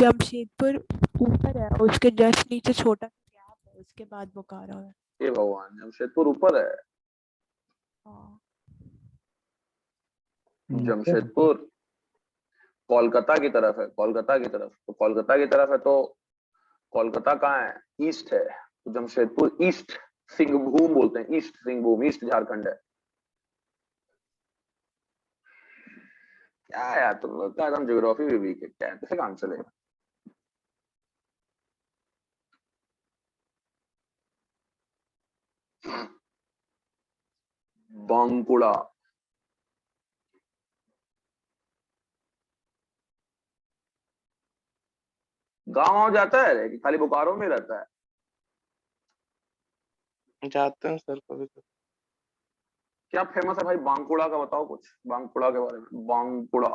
जमशेदपुर ऊपर है, उसके जस्ट नीचे छोटा गैप है, उसके बाद बोकारो है। हे भगवान, जमशेदपुर ऊपर है? हाँ। जमशेदपुर कोलकाता की तरफ है, कोलकाता की तरफ। तो कोलकाता की तरफ है तो कोलकाता कहाँ है? ईस्ट है। तो जमशेदपुर ईस्ट सिंहभूम बोलते हैं, ईस्ट सिंहभूम, ईस्ट झारखंड है। क्या यार तुम लोग का एकदम ज्योग्राफी भी वीक है क्या? कैसे काम चलेगा? बांकुड़ा, गाँव जाता है कि खाली बोकारो में रहता है? जाते हैं सर कभी कभी। क्या फेमस है भाई बांकुड़ा का? बताओ कुछ बांकुड़ा के बारे में। Bankura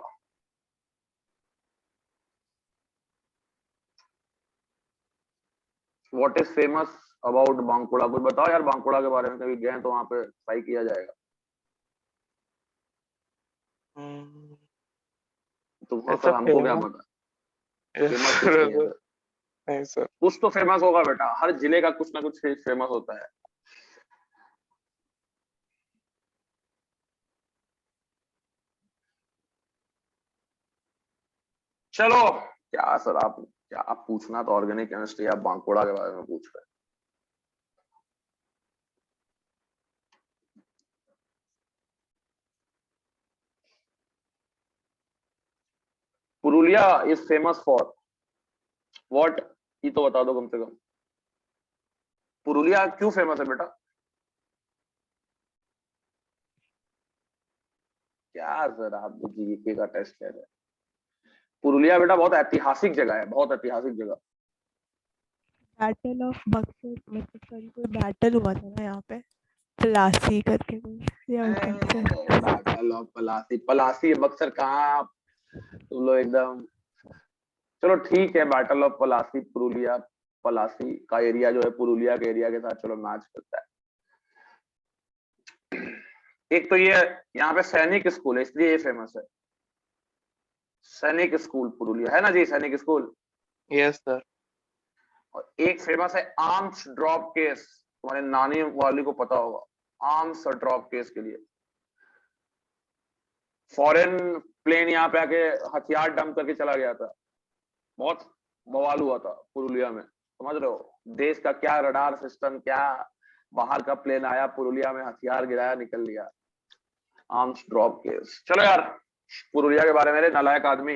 what is famous about Bankura? कुछ बताओ यार बांकुड़ा के बारे में, कभी गए तो वहां पे ट्राई किया जाएगा। तो ऐसा सर हमको क्या फेमस पता फेमस कुछ नहीं है सर। नहीं सर। कुछ तो फेमस होगा बेटा, हर जिले का कुछ ना कुछ फेमस होता है। चलो क्या सर आप, क्या आप पूछना तो ऑर्गेनिक केमिस्ट्री, आप बांकुड़ा के बारे में पूछ रहे हैं। Purulia is famous for what? ये तो बता दो कम से कम, पुरुलिया क्यों फेमस है बेटा? क्या सर आप जीके का टेस्ट ले रहे हैं? पुरुलिया बेटा बहुत ऐतिहासिक जगह है, बहुत ऐतिहासिक जगह। बैटल ऑफ बक्सर, मतलब सॉरी कोई बैटल हुआ था ना यहाँ पे, पलासी करके कोई, या बक्सर। बैटल ऑफ पलासी, पलासी बक्सर कहाँ तुम लोग एकदम। चलो ठीक है, बैटल ऑफ पलासी पुरुलिया, पलासी का एरिया जो है पुरुलिया के एरिया के साथ चलो मैच करता है। एक तो ये यहाँ पे सैनिक स्कूल है इसलिए ये फेमस है, सैनिक स्कूल पुरुलिया है ना जी, सैनिक स्कूल। Yes sir. और एक फेमस है आर्म्स ड्रॉप केस, तुम्हारे नानी वाली को पता होगा, आर्म्स ड्रॉप केस के लिए फॉरेन प्लेन यहाँ पे आके हथियार डंप करके चला गया था, बहुत बवाल हुआ था पुरुलिया में, समझ रहे हो। देश का क्या रडार सिस्टम, क्या बाहर का प्लेन आया पुरुलिया में, हथियार गिराया, निकल लिया। Arms drop case. चलो यार, पुरुलिया के बारे में नालायक आदमी,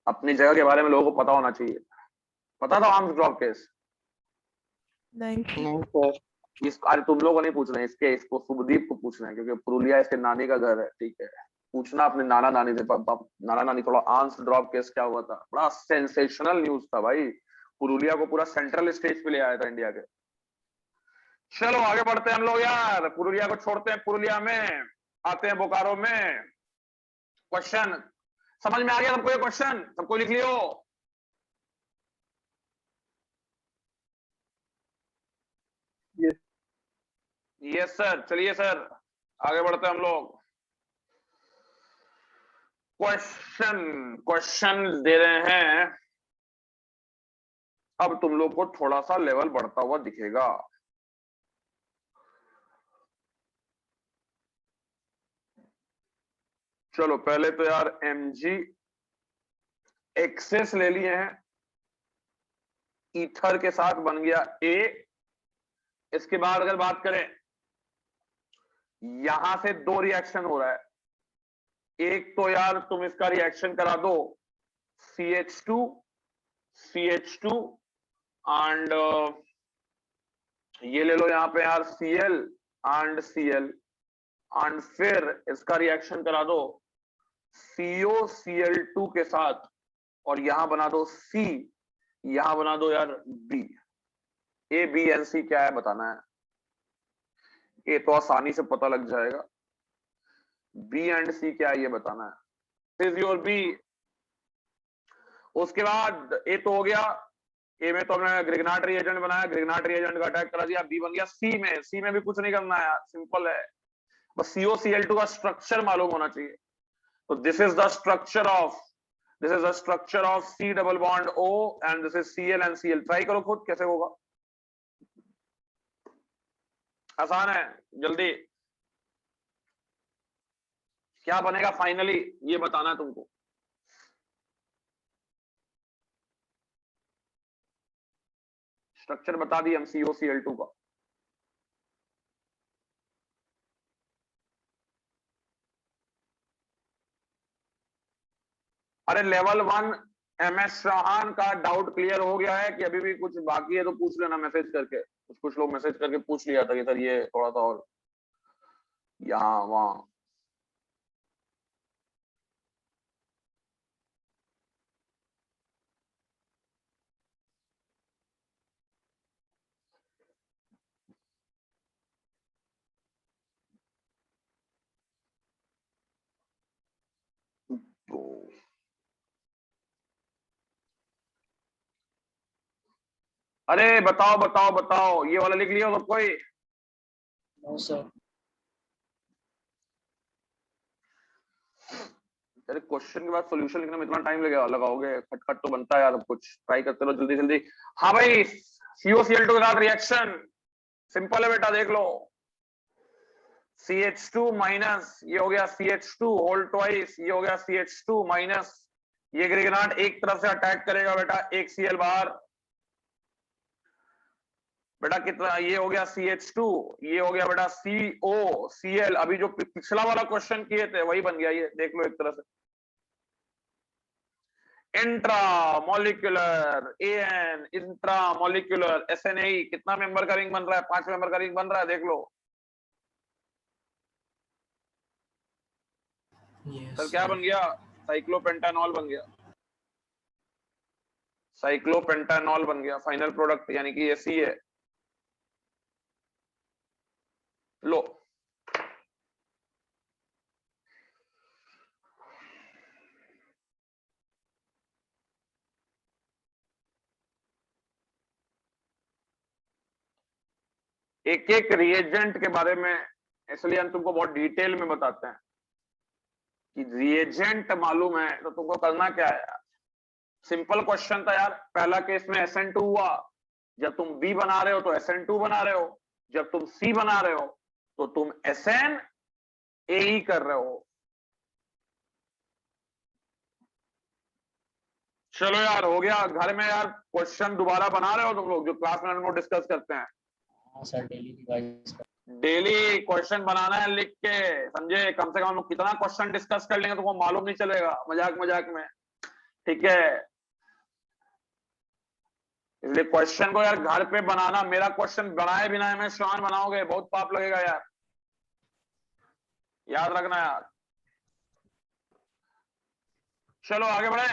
अपनी जगह के बारे में लोगों को पता होना चाहिए। पता था आर्म्स ड्रॉप केस? नहीं सर। इस अरे तुम लोगों को नहीं पूछना है, इसको शुभदीप को पूछना है, क्योंकि पुरुलिया इसके नानी का घर है, ठीक है। पूछना अपने नाना नानी से, नाना नानी थोड़ा। आर्म्स ड्रॉप केस क्या हुआ था, बड़ा सेंसेशनल न्यूज था भाई, पुरुलिया को पूरा सेंट्रल स्टेज पे ले आया था इंडिया के। चलो आगे बढ़ते हैं हम लोग यार, पुरुलिया को छोड़ते हैं, पुरुलिया में आते हैं बोकारो में। क्वेश्चन समझ में आ गया सबको? ये क्वेश्चन सबको लिख लियो। Yes sir. चलिए सर आगे बढ़ते हैं हम लोग। क्वेश्चन दे रहे हैं, अब तुम लोग को थोड़ा सा लेवल बढ़ता हुआ दिखेगा। चलो पहले तो यार mg एक्सेस ले लिए हैं, ईथर के साथ बन गया A। इसके बाद अगर बात करें, यहां से दो रिएक्शन हो रहा है, एक तो यार तुम इसका रिएक्शन करा दो CH2 एंड ये ले लो यहां पे यार Cl एंड Cl, एंड फिर इसका रिएक्शन करा दो COCl2 के साथ, और यहां बना दो C, यहां बना दो यार B। A B and C क्या है बताना है, ये तो आसानी से पता लग जाएगा। B एंड C क्या है ये बताना है। Is your B। उसके बाद A तो हो गया, A में तो हमने ग्रिग्नाट रिएजेंट बनाया, ग्रिग्नाट रिएजेंट का अटैक करा दिया, B बन गया C में। C में भी कुछ नहीं करना है, सिंपल है, बस COCl2 का स्ट्रक्चर मालूम होना चाहिए। तो this is the structure of C double bond O and this is Cl and Cl। Try करो खुद कैसे होगा, आसान है, जल्दी। क्या बनेगा फाइनली ये बताना है तुमको। स्ट्रक्चर बता दिया हम COCl2 का। अरे लेवल 1 MS शाहान का डाउट क्लियर हो गया है कि अभी भी कुछ बाकी है? तो पूछ लेना मैसेज करके, कुछ लोग मैसेज करके पूछ लिया था कि सर ये थोड़ा सा और यहाँ वहां। तो अरे बताओ बताओ बताओ, ये वाला लिख लिया सब कोई? No sir. अरे क्वेश्चन के बाद सॉल्यूशन लिखने में इतना टाइम लगेगा, लगाओगे? खटखट तो बनता है यार, सब कुछ ट्राई करते रहो जल्दी जल्दी। हाँ भाई, COCl2 के साथ रिएक्शन सिंपल है बेटा, देख लो। CH2 माइनस, ये हो गया CH2 होल ट्वाइस, ये हो गया CH2 माइनस, ये ग्रिग्नाट एक तरफ से अटैक करेगा बेटा, एक Cl बाहर बेटा, कितना ये हो गया CH2, ये हो गया बेटा COCl। अभी जो पिछला वाला क्वेश्चन किए थे वही बन गया, ये देख लो एक तरह से। Intra molecular AN, intra molecular SNA, कितना मेंबर का रिंग बन रहा है? 5 मेंबर का रिंग बन रहा है, देख लो। सर क्या बन गया? साइक्लोपेंटानॉल बन गया, साइक्लोपेंटानॉल बन गया फाइनल प्रोडक्ट, यानी कि ये सी है। लो एक एक रिएजेंट के बारे में इसलिए हम तुमको बहुत डिटेल में बताते हैं कि रिएजेंट मालूम है तो तुमको करना क्या है यार। सिंपल क्वेश्चन था यार। पहला केस में SN2 हुआ, जब तुम B बना रहे हो तो SN2 बना रहे हो, जब तुम C बना रहे हो तो तुम SNAE कर रहे हो। चलो यार हो गया। घर में यार क्वेश्चन दोबारा बना रहे हो तुम लोग, जो क्लास में हम लोग डिस्कस करते हैं? हाँ सर, डेली रिवाइज कर। डेली क्वेश्चन बनाना है लिख के, समझे? कम से कम हम लोग कितना क्वेश्चन डिस्कस कर लेंगे तुमको मालूम नहीं चलेगा, मजाक मजाक में, ठीक है? इसलिए क्वेश्चन को यार घर पे बनाना। मेरा क्वेश्चन बनाए बिना में श्वान बनाओगे, बहुत पाप लगेगा यार, याद रखना यार। चलो आगे बढ़े।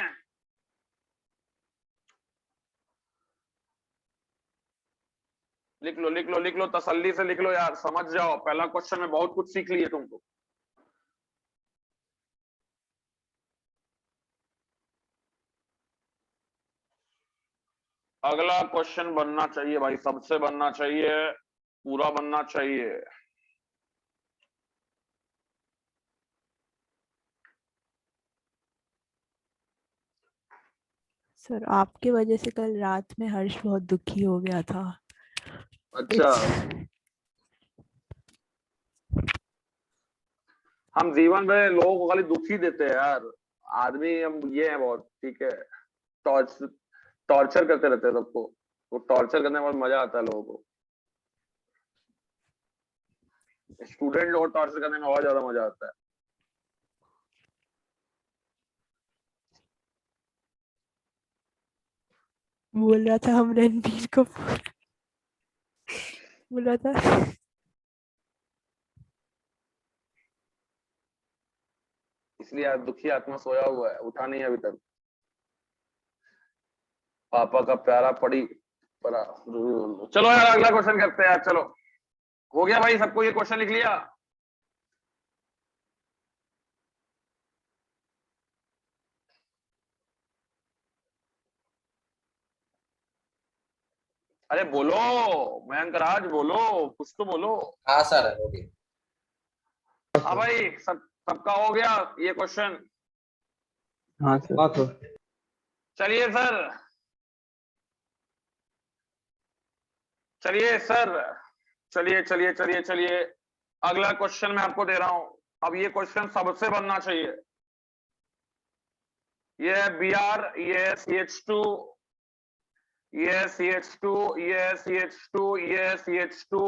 लिख लो लिख लो लिख लो, तसल्ली से लिख लो यार, समझ जाओ। पहला क्वेश्चन में बहुत कुछ सीख लिए तुमको। अगला क्वेश्चन बनना चाहिए भाई, सबसे बनना चाहिए, पूरा बनना चाहिए। सर आपके वजह से कल रात में हर्ष बहुत दुखी हो गया था। अच्छा, हम जीवन में लोगों को खाली दुखी देते हैं यार। आदमी हम ये है बहुत, ठीक है? टॉर्चर करते रहते हैं सबको। वो टॉर्चर करने में बहुत मजा आता है लोगों को। स्टूडेंट लोग टॉर्चर करने में बहुत ज्यादा मजा आता है। बोल रहा था हम रणबीर को बोल रहा था इसलिए आज दुखी आत्मा सोया हुआ है, उठा नहीं अभी तक। पापा का प्यारा पड़ी पड़ा। चलो यार अगला क्वेश्चन करते हैं यार। चलो हो गया भाई, सबको ये क्वेश्चन लिख लिया? अरे बोलो मयंक राज, बोलो कुछ तो बोलो। हाँ सर, हो गया। हाँ भाई, सबका हो गया ये क्वेश्चन? हाँ सर। चलिए सर, चलिए सर, चलिए चलिए चलिए चलिए। अगला क्वेश्चन मैं आपको दे रहा हूं। अब ये क्वेश्चन सबसे बनना चाहिए। ये है Br, ये CH2, ये CH2, ये CH2, ये CH2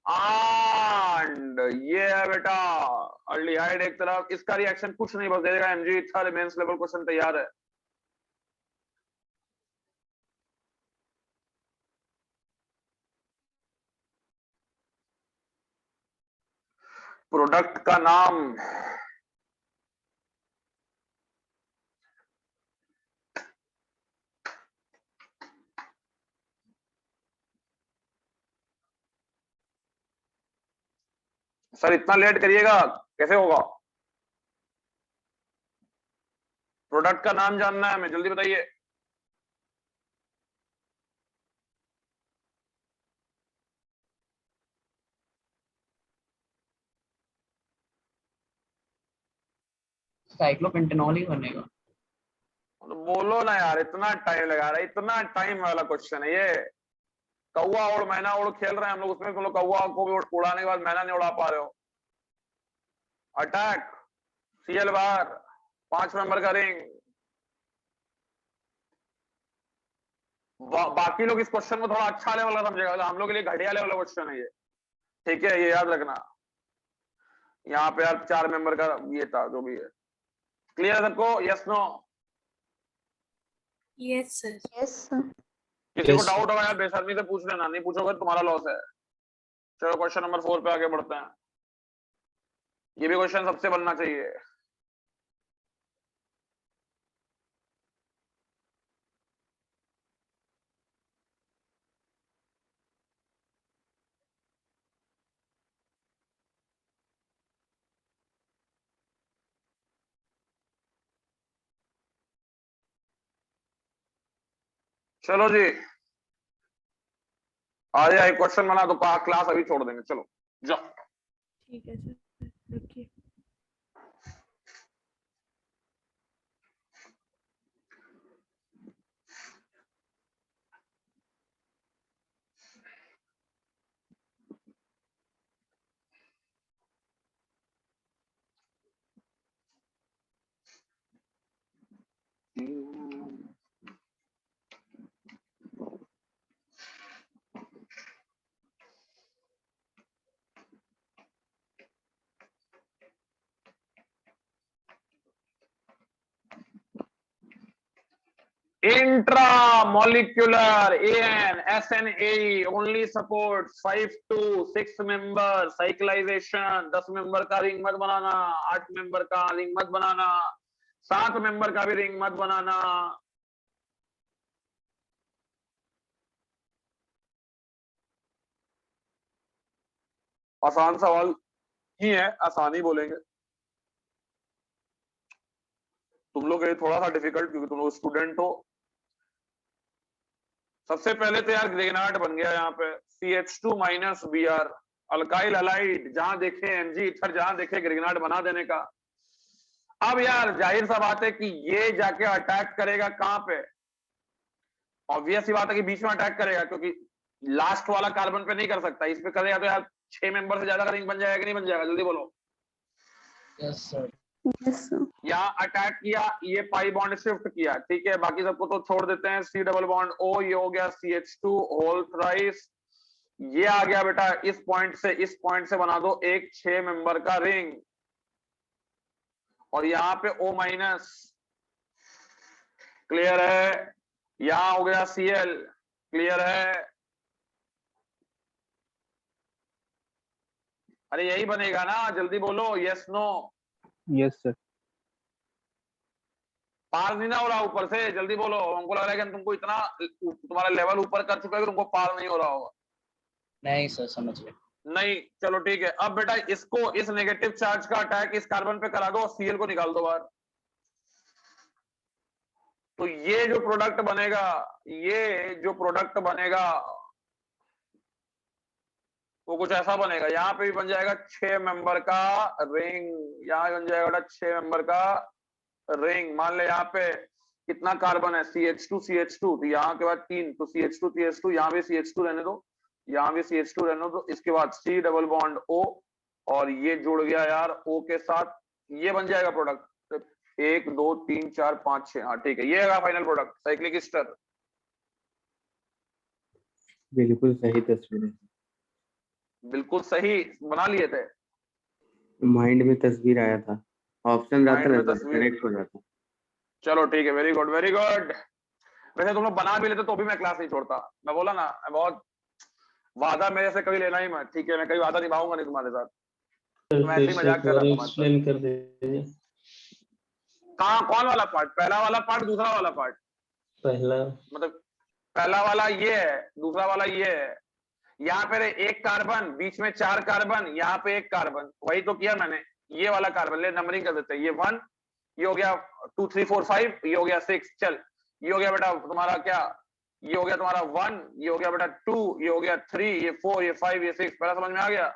एंड ये है बेटा अल्डिहाइड एक तरफ। इसका रिएक्शन कुछ नहीं, बस दे देगा Mg। Third mains level question तैयार है। प्रोडक्ट का नाम सर, इतना लेट करिएगा कैसे होगा? प्रोडक्ट का नाम जानना है हमें, जल्दी बताइए। साइक्लोपेंटेनॉल ही बनेगा। तो बोलो ना यार, इतना टाइम लगा रहा है, इतना टाइम वाला क्वेश्चन है ये। कौवा उड़ मैना उड़ खेल रहे हैं हम लोग, उसमें तुम लोग कौवा को भी उड़ाने के बाद मैना नहीं उड़ा पा रहे हो। अटैक CL बार 5 मेंबर का रिंग। बाकी लोग इस क्वेश्चन को थोड़ा अच्छा लेवल का समझेगा, हम लोग के लिए घटिया लेवल का क्वेश्चन है ये, ठीक है? ये याद रखना। यहाँ पे यार 4 मेंबर का ये था, जो भी है। क्लियर है सबको? Yes no? Yes sir. Yes sir. किसी को डाउट होगा यार बेशर्मी से पूछ लेना, नहीं पूछोगे तुम्हारा लॉस है। चलो क्वेश्चन नंबर 4 पे आगे बढ़ते हैं। ये भी क्वेश्चन सबसे बनना चाहिए। चलो जी, आ जाए क्वेश्चन बना तो क्लास अभी छोड़ देंगे। चलो जाओ। ठीक है सर, रखिए। Intramolecular AN SNAE only supports 5 to 6 member cyclization। 10 member का रिंग मत बनाना, 8 मेंबर का रिंग मत बनाना, 7 मेंबर का भी रिंग मत बनाना। आसान सवाल ही है, आसान ही बोलेंगे। तुम लोग ये थोड़ा सा डिफिकल्ट, क्योंकि तुम लोग स्टूडेंट हो। सबसे पहले तो यार ग्रेनाट बन गया यहाँ पे CH2 - Br, अल्काइल हलाइड, जहां देखे Mg इथर, जहां देखे ग्रेनाट बना देने का। अब यार जाहिर सा बात है कि ये जाके अटैक करेगा कहां पे? ऑब्वियस ही बात है कि बीच में अटैक करेगा, क्योंकि लास्ट वाला कार्बन पे नहीं कर सकता। इस पे करेगा तो यार 6 मेंबर से ज्यादा का रिंग बन जाएगा कि नहीं बन जाएगा? जल्दी बोलो। Yes sir. Yes, sir. यहाँ अटैक किया, ये पाई बॉन्ड शिफ्ट किया, ठीक है। बाकी सबको तो छोड़ देते हैं। C डबल बॉन्ड O, ये हो गया CH2 होल थ्राइस। ये आ गया बेटा, इस पॉइंट से बना दो एक 6 मेंबर का रिंग। और यहाँ पे O-, क्लियर है। यहाँ हो गया Cl, क्लियर है। अरे यही बनेगा ना, जल्दी बोलो, यस नो। Yes sir. पार नहीं ना हो रहा ऊपर से, जल्दी बोलो। हमको लग रहा है कि तुमको इतना, तुम्हारा लेवल ऊपर कर चुका है कि तुमको पार नहीं हो रहा होगा। नहीं सर, समझ गए। नहीं, चलो ठीक है। अब बेटा इसको, इस नेगेटिव चार्ज का अटैक इस कार्बन पे करा दो और Cl को निकाल दो बाहर। तो ये जो प्रोडक्ट बनेगा वो कुछ ऐसा बनेगा। यहाँ पे भी बन जाएगा 6 मेंबर का रिंग। यहाँ बन जाएगा बेटा 6 मेंबर का रिंग। मान ले यहाँ पे कितना कार्बन है? CH2 तो यहाँ के बाद 3, तो CH2 यहाँ भी CH2 रहने दो, यहाँ भी CH2 रहने दो। इसके बाद C डबल बॉन्ड O, और ये जुड़ गया यार O के साथ, ये बन जाएगा प्रोडक्ट। 1 2 3 4 5 6, हाँ ठीक है, ये है फाइनल प्रोडक्ट, साइक्लिक एस्टर। बिल्कुल सही तस्वीर है। बिल्कुल सही बना लिए थे। माइंड में तस्वीर आया था, ऑप्शन माइंड रहता में ना तस्वीर। करेक्ट हो जाता। चलो ठीक है, वेरी गुड वेरी गुड। वैसे तुम लोग बना भी लेते तो भी मैं क्लास नहीं छोड़ता। मैं बोला ना, मैं बहुत वादा मेरे से कभी लेना ही मत, ठीक है? मैं कभी वादा निभाऊंगा नहीं तुम्हारे साथ। तो मैं ऐसे ही मजाक कर रहा था। एक्सप्लेन कर दीजिए। कहाँ, कौन वाला पार्ट? पहला वाला पार्ट, दूसरा वाला पार्ट? पहला मतलब पहला वाला ये है, दूसरा वाला ये है। यहाँ पे एक कार्बन, बीच में 4 कार्बन, यहाँ पे 1 कार्बन, वही तो किया मैंने। ये वाला कार्बन ले, नंबरिंग कर देते हैं। ये 1, ये हो गया 2 3 4 5, ये हो गया 6। चल, ये हो गया बेटा तुम्हारा क्या, ये हो गया तुम्हारा 1, ये हो गया बेटा 2, ये हो गया 3, ये 4, ये 5, ये 6। पहला समझ में आ गया?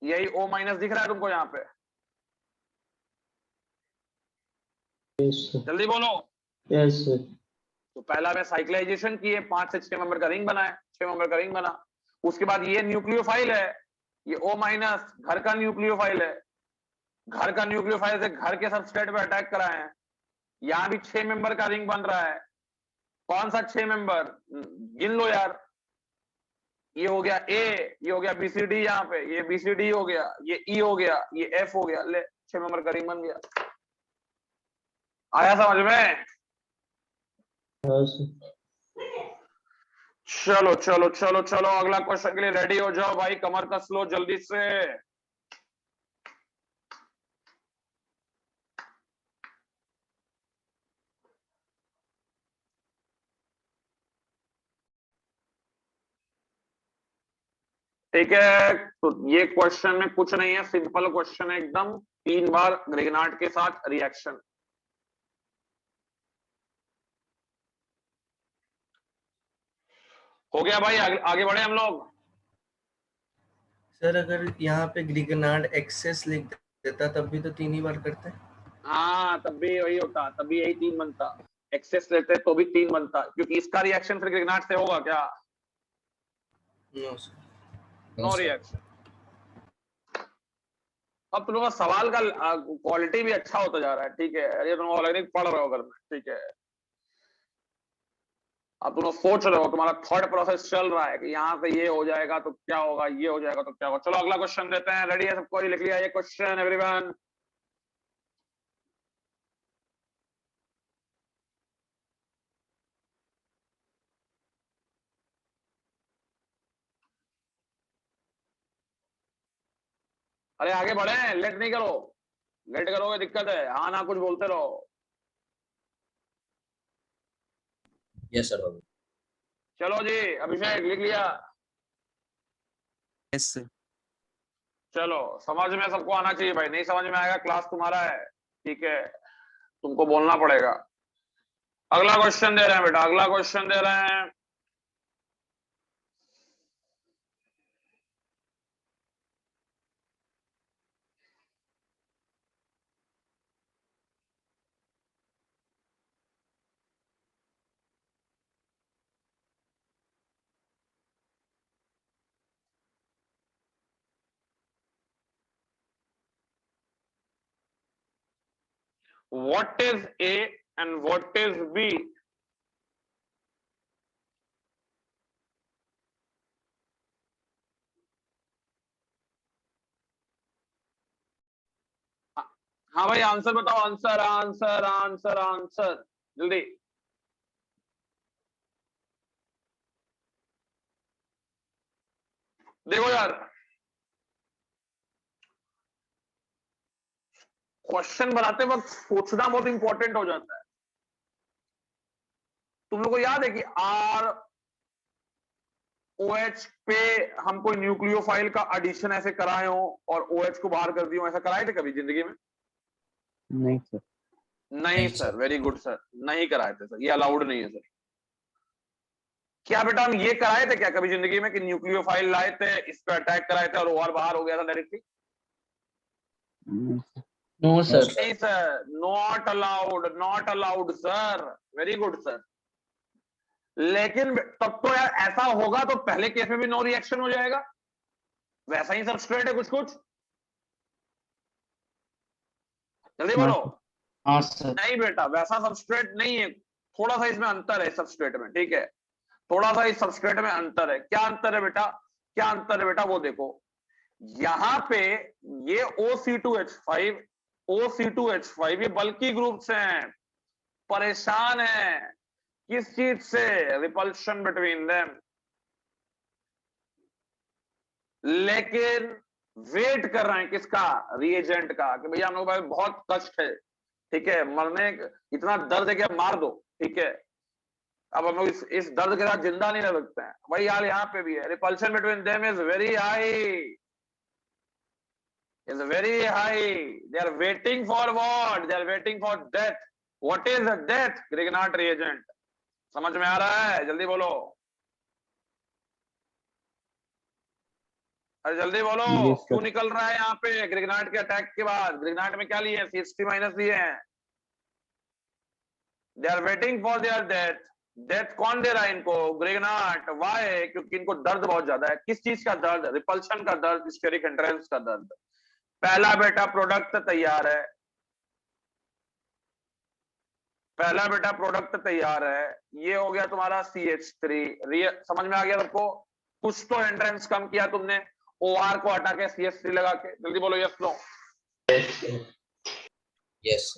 यही O- दिख रहा है तुमको यहाँ पे? जल्दी बोलो। Yes sir. तो पहला में साइक्लाइजेशन किए, 5 से 6 मेंबर का रिंग बनाए, 6 मेंबर का रिंग बना। उसके बाद ये न्यूक्लियोफाइल है, ये O-, घर का न्यूक्लियोफाइल है। घर का न्यूक्लियोफाइल से घर के सबस्ट्रेट पे अटैक कराए हैं। यहाँ भी 6 मेंबर का रिंग बन रहा है। कौन सा 6 मेंबर? गिन लो यार। ये हो गया A, ये हो गया BCD, यहाँ पे ये BCD हो गया, ये E हो गया, ये F हो गया। ले, 6 मेंबर का रिंग बन गया। आया समझ में? चलो चलो चलो चलो, अगला क्वेश्चन के लिए रेडी हो जाओ भाई, कमर कस लो जल्दी से। ठीक है, तो ये क्वेश्चन में कुछ नहीं है, सिंपल क्वेश्चन है एकदम। 3 बार ग्रेगनार्ड के साथ रिएक्शन। हो गया भाई, आगे बढ़े हम लोग। सर अगर यहाँ पे ग्रिगनार्ड एक्सेस लिख देता तब भी तो 3 ही बार करते हैं। हाँ तब भी वही होता, तब भी यही 3 बनता। एक्सेस लेते तो भी 3 बनता, क्योंकि इसका रिएक्शन फिर ग्रिगनार्ड से होगा क्या? No sir. No reaction. अब तुम लोगों का सवाल का क्वालिटी भी अच्छा होता जा रहा है, ठीक है। ये तुम ऑलरेडी पढ़ रहे हो घर में, ठीक है। अब तुम लोग सोच रहे हो, तुम्हारा थॉट प्रोसेस चल रहा है कि यहाँ से ये हो जाएगा तो क्या होगा, ये हो जाएगा तो क्या होगा। चलो अगला क्वेश्चन देते हैं। रेडी है सबको? लिख लिया ये क्वेश्चन एवरीवन? अरे आगे बढ़े, लेट नहीं करो। लेट करोगे दिक्कत है। हाँ ना कुछ बोलते रहो। Yes sir. चलो जी अभिषेक लिख लिया? Yes sir. चलो समझ में सबको आना चाहिए भाई, नहीं समझ में आएगा क्लास तुम्हारा है, ठीक है, तुमको बोलना पड़ेगा। अगला क्वेश्चन दे रहे हैं बेटा, अगला क्वेश्चन दे रहे हैं। What is A and what is B? हाँ भाई आंसर बताओ, आंसर आंसर आंसर आंसर जल्दी। देखो यार, क्वेश्चन बनाते वक्त सोचना बहुत इंपॉर्टेंट हो जाता है। तुम लोग को याद है कि आर OH पे हम कोई न्यूक्लियोफाइल का एडिशन ऐसे कराए हो और OH को बाहर कर दियो, ऐसा कराए थे कभी जिंदगी में? नहीं सर। नहीं सर, वेरी गुड सर, नहीं कराए थे सर, ये अलाउड नहीं है सर। क्या बेटा हम ये कराए थे क्या कभी जिंदगी में कि न्यूक्लियोफाइल लाए थे, इस पे अटैक कराए थे और OR बाहर हो गया था डायरेक्टली? No sir. नहीं sir, not allowed, not allowed sir, very good sir. लेकिन तब तो यार ऐसा होगा तो पहले केस में भी नो रिएक्शन हो जाएगा, वैसा ही सबस्ट्रेट है कुछ कुछ। जल्दी बोलो। हाँ सर। नहीं बेटा वैसा सबस्ट्रेट नहीं है, थोड़ा सा इसमें अंतर है सबस्ट्रेट में, ठीक है, थोड़ा सा इस सबस्ट्रेट में अंतर है। क्या अंतर है बेटा, क्या अंतर है बेटा वो देखो। यहां पे ये OC2H5 OC2H5 ये बल्कि ग्रुप से हैं, परेशान है किस चीज से? Repulsion between them. लेकिन वेट कर रहे हैं किसका? रिएजेंट का, कि भैया हम लोग भाई बहुत कष्ट है, ठीक है, मरने इतना दर्द है कि अब मार दो, ठीक है, अब हम लोग इस दर्द के साथ जिंदा नहीं रह सकते हैं। वही हाल यहाँ पे भी है, repulsion between them is very high, is very high. They are waiting for what? They are waiting for death. What is a death? Grignard reagent. समझ में आ रहा है? जल्दी बोलो, अरे जल्दी बोलो। Yes, क्यों sir. निकल रहा है यहाँ पे ग्रिग्नार्ड के अटैक के बाद? ग्रिग्नार्ड में क्या लिए हैं? CH3- लिए हैं। They are waiting for their death. Death कौन दे रहा है इनको? ग्रिग्नार्ड। वाई? क्योंकि इनको दर्द बहुत ज्यादा है। किस चीज का दर्द? रिपल्शन का दर्द, स्टेरिक एंट्रेंस का दर्द। पहला बेटा प्रोडक्ट तैयार है, पहला बेटा प्रोडक्ट तैयार है, ये हो गया तुम्हारा CH3। समझ में आ गया सबको? कुछ तो एंट्रेंस कम किया तुमने, OR को हटा के CH3 लगा के। जल्दी बोलो यस नो। यस।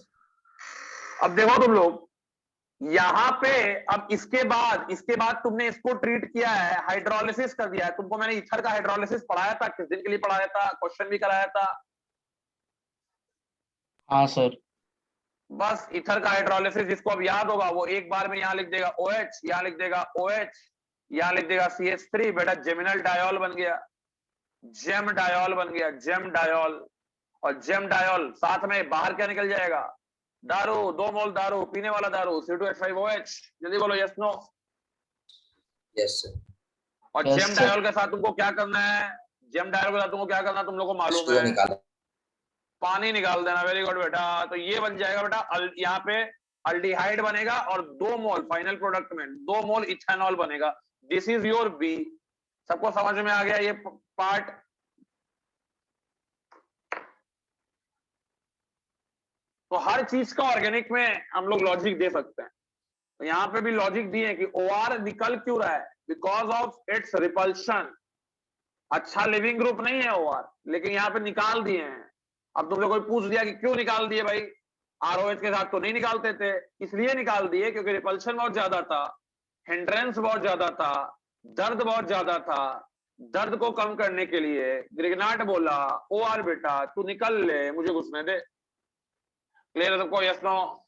अब देखो तुम लोग यहाँ पे, अब इसके बाद तुमने इसको ट्रीट किया है, हाइड्रोलिसिस कर दिया है। तुमको मैंने ईथर का हाइड्रोलिसिस पढ़ाया था, किस दिन के लिए पढ़ाया था, क्वेश्चन भी कराया था। हाँ सर। बस ईथर का हाइड्रोलिसिस जिसको अब याद होगा वो एक बार में यहाँ लिख देगा OH, यहाँ लिख देगा OH, यहाँ लिख देगा CH3। बेटा जेमिनल डायोल बन गया, जेम डायोल बन गया, जेम डायोल। और जेम डायोल साथ में बाहर क्या निकल जाएगा? दारू, 2 मोल दारू, पीने वाला दारू, C2H5OH। जल्दी बोलो यस नो। Yes sir. और Yes, जेम sir. डायोल के साथ तुमको क्या करना है, जेम डायोल के साथ तुमको क्या करना है, तुम लोगों को मालूम H2O है, निकालो। पानी निकाल देना। वेरी गुड बेटा। तो ये बन जाएगा बेटा, यहाँ पे अल्डिहाइड बनेगा और 2 मोल फाइनल प्रोडक्ट में 2 मोल इथेनॉल बनेगा। This is your B. सबको समझ में आ गया ये पार्ट? तो हर चीज का ऑर्गेनिक में हम लोग लॉजिक दे सकते हैं। तो यहाँ पे भी लॉजिक दिए कि OR निकल क्यों रहा है, बिकॉज ऑफ इट्स रिपल्शन। अच्छा लिविंग ग्रुप नहीं है OR, लेकिन यहाँ पे निकाल दिए हैं। अब तुम लोग कोई पूछ दिया कि क्यों निकाल दिए भाई, ROH के साथ तो नहीं निकालते थे। इसलिए निकाल दिए क्योंकि रिपल्शन बहुत ज्यादा था, हिंड्रेंस बहुत ज्यादा था, दर्द बहुत ज्यादा था। दर्द को कम करने के लिए ग्रिग्नाट बोला OR बेटा तू निकल ले, मुझे घुसने दे। क्लियर है सबको? Yes no?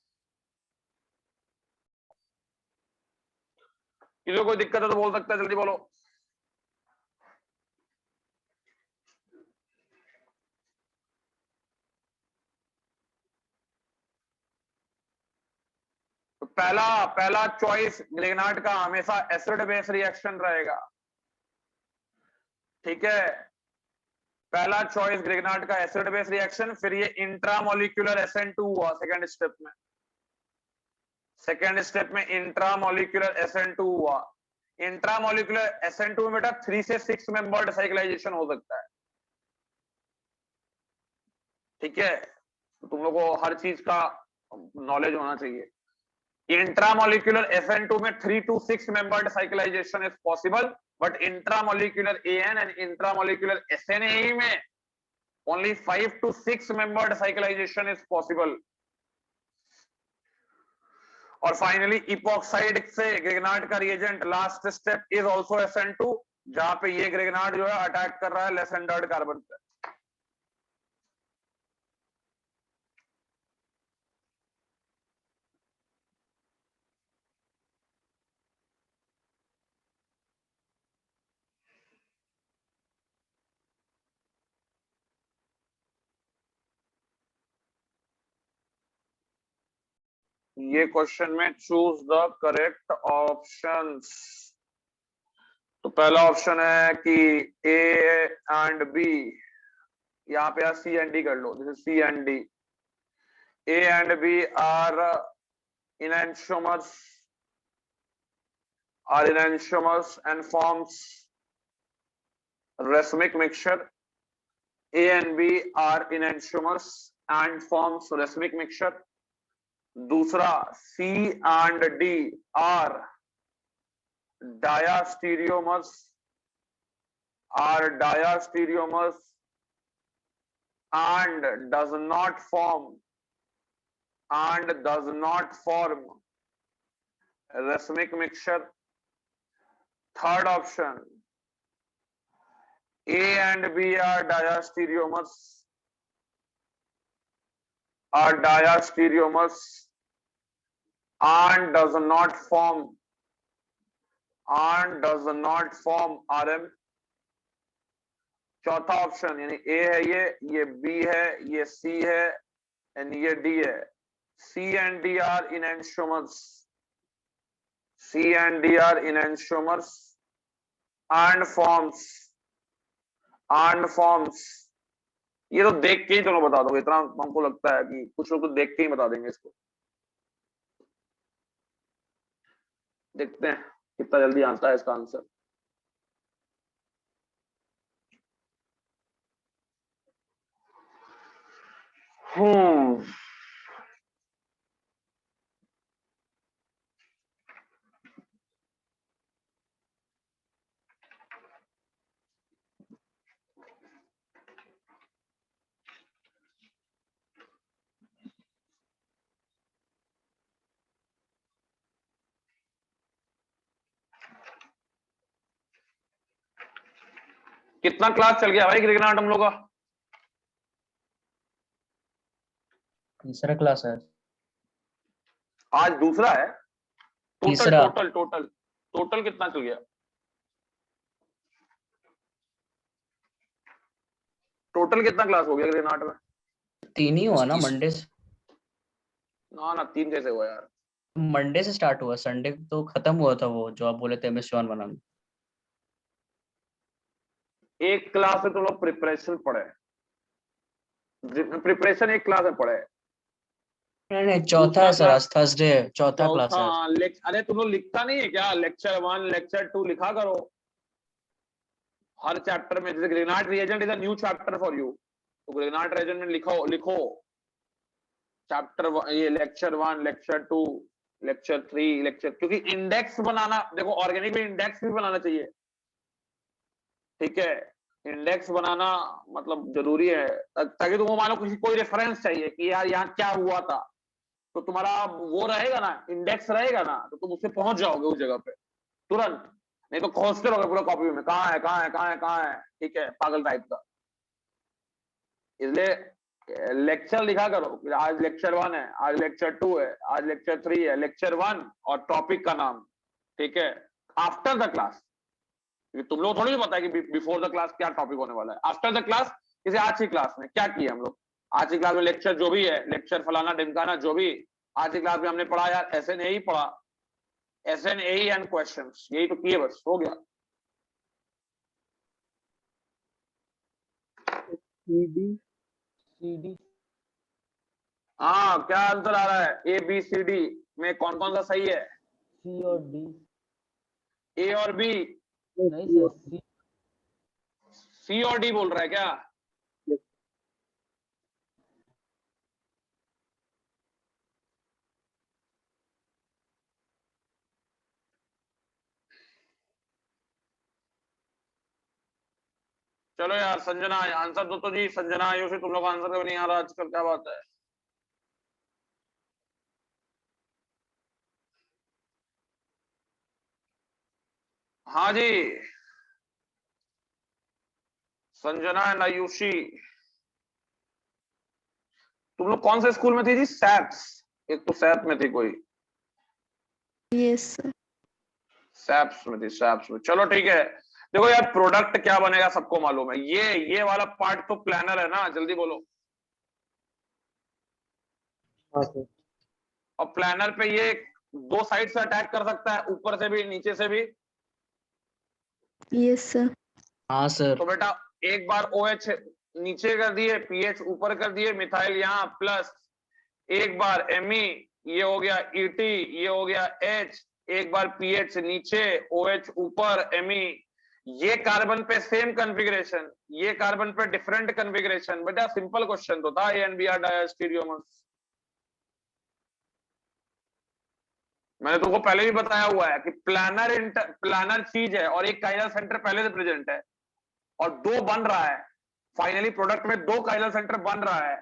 किसी को कोई दिक्कत है तो बोल सकता है, जल्दी बोलो। तो पहला चॉइस ग्रिग्नाट का हमेशा एसिड बेस रिएक्शन रहेगा। ठीक है, पहला चॉइस ग्रिग्नाट का एसिड बेस रिएक्शन। फिर ये इंट्रामोलिक्यूलर SN2 हुआ सेकंड स्टेप में। सेकंड स्टेप में इंट्रामोलिक्यूलर SN2 हुआ। इंट्रामोलिक्यूलर SN2 में बेटा 3 से 6 मेंबर्ड साइक्लाइजेशन हो सकता है। ठीक है, तो तुम लोगों को हर चीज का नॉलेज होना चाहिए। Intramolecular SN2 में 3 to 6 membered cyclization is possible, but intramolecular AN and intramolecular SNAE में only 5 to 6 membered cyclization is possible. और फाइनली इपॉक्साइड से ग्रिग्नाट का reagent last step is also SN2, जहां पे ये ग्रिग्नाट जो है अटैक कर रहा है लेस एंडर्ड कार्बन पे। ये क्वेश्चन में चूज द करेक्ट ऑप्शंस। तो पहला ऑप्शन है कि A एंड B, यहाँ पे C एंड D कर लो। This is C and D। A and B are enantiomers and forms racemic mixture. A and B are enantiomers and forms racemic mixture. दूसरा C and D are diastereomers and does not form racemic mixture. Third option, A and B are diastereomers and does not form RM. चौथा ऑप्शन यानी A है, ये B है, ये C है एंड ये D है। C and D are enantiomers and forms। ये तो देख के ही दोनों बता दो, इतना हमको लगता है कि कुछ लोग तो देख के ही बता देंगे इसको। देखते हैं कितना जल्दी आता है इसका आंसर। कितना क्लास चल गया भाई ग्रिग्नाट हम लोग का? तीसरा क्लास है। आज दूसरा है। तीसरा। टोटल कितना चल गया? टोटल कितना क्लास हो गया ग्रिग्नाट में? 3 ही हुआ ना मंडे से। ना 3 कैसे हुआ यार? मंडे से स्टार्ट हुआ, संडे तो खत्म हुआ था वो जो आप बोले थे MS1 बनाना। एक क्लास में तुम लोग प्रिपरेशन पढ़े, प्रिपरेशन एक क्लास में पढ़े। नहीं चौथा है सर, आज थर्सडे है, चौथा क्लास है। अरे तुम लोग लिखता नहीं है क्या? लेक्चर 1 लेक्चर 2 लिखा करो हर चैप्टर में। जैसे granite reagent is a new chapter for you, तो ग्रेनाइट रिएजेंट में लिखो चैप्टर ये लेक्चर 1 लेक्चर 2 लेक्चर 3 लेक्चर, क्योंकि इंडेक्स बनाना, देखो ऑर्गेनिक में इंडेक्स भी बनाना चाहिए, ठीक है। इंडेक्स बनाना मतलब जरूरी है, ताकि तुमको मान लो किसी कोई रेफरेंस चाहिए कि यार यहाँ क्या हुआ था, तो तुम्हारा वो रहेगा ना, इंडेक्स रहेगा ना, तो तुम उससे पहुंच जाओगे उस जगह पे तुरंत। नहीं तो खोजते रहोगे पूरा कॉपी में, कहाँ है कहाँ है कहाँ है कहाँ है, ठीक है, पागल टाइप का। इसलिए लेक्चर लिखा करो, आज लेक्चर 1 है, आज लेक्चर 2 है, आज लेक्चर 3 है। लेक्चर 1 और टॉपिक का नाम, ठीक है, आफ्टर द क्लास। तुम लोग थोड़ी पता है कि बिफोर द क्लास क्या टॉपिक होने वाला है। आफ्टर द क्लास, जैसे आज की क्लास में क्या किया हम लोग, आज की क्लास में लेक्चर जो भी है, लेक्चर फलाना ढिमकाना जो भी आज की क्लास में हमने पढ़ा यार, SNAE पढ़ा, SNAE एंड क्वेश्चंस, यही तो किए, बस हो गया। CD हाँ, क्या आंसर आ रहा है? ABCD में कौन कौन सा सही है? C और D। A और B? नहीं सर, C और D बोल रहा है क्या? चलो यार, संजना आंसर दो तो जी। संजना आयुषी, तुम लोग आंसर क्यों नहीं आ रहा आजकल, क्या बात है? हाँ जी, संजना एंड आयुषी, तुम लोग कौन से स्कूल में थी जी? सैप्स, एक तो सैप में थी कोई, यस सर। सैप्स में थी, सैप्स में। चलो ठीक है। देखो यार, प्रोडक्ट क्या बनेगा सबको मालूम है, ये वाला पार्ट तो प्लानर है ना, जल्दी बोलो। हाँ सर। और प्लानर पे ये दो साइड से अटैक कर सकता है, ऊपर से भी नीचे से भी। Yes sir. हाँ सर। तो बेटा एक बार OH नीचे कर दिए, PH ऊपर कर दिए, मिथाइल यहाँ प्लस, एक बार Me, ये हो गया ET, ये हो गया H, एक बार PH नीचे, OH ऊपर, Me, ये कार्बन पे सेम कॉन्फ़िगरेशन, ये कार्बन पे डिफरेंट कॉन्फ़िगरेशन। बेटा सिंपल क्वेश्चन तो था, ANBR डायस्टीरियोमर्स। मैंने तुमको पहले भी बताया हुआ है कि प्लानर चीज है और एक काइरल सेंटर पहले से प्रेजेंट है और दो बन रहा है, फाइनली प्रोडक्ट में दो काइरल सेंटर बन रहा है,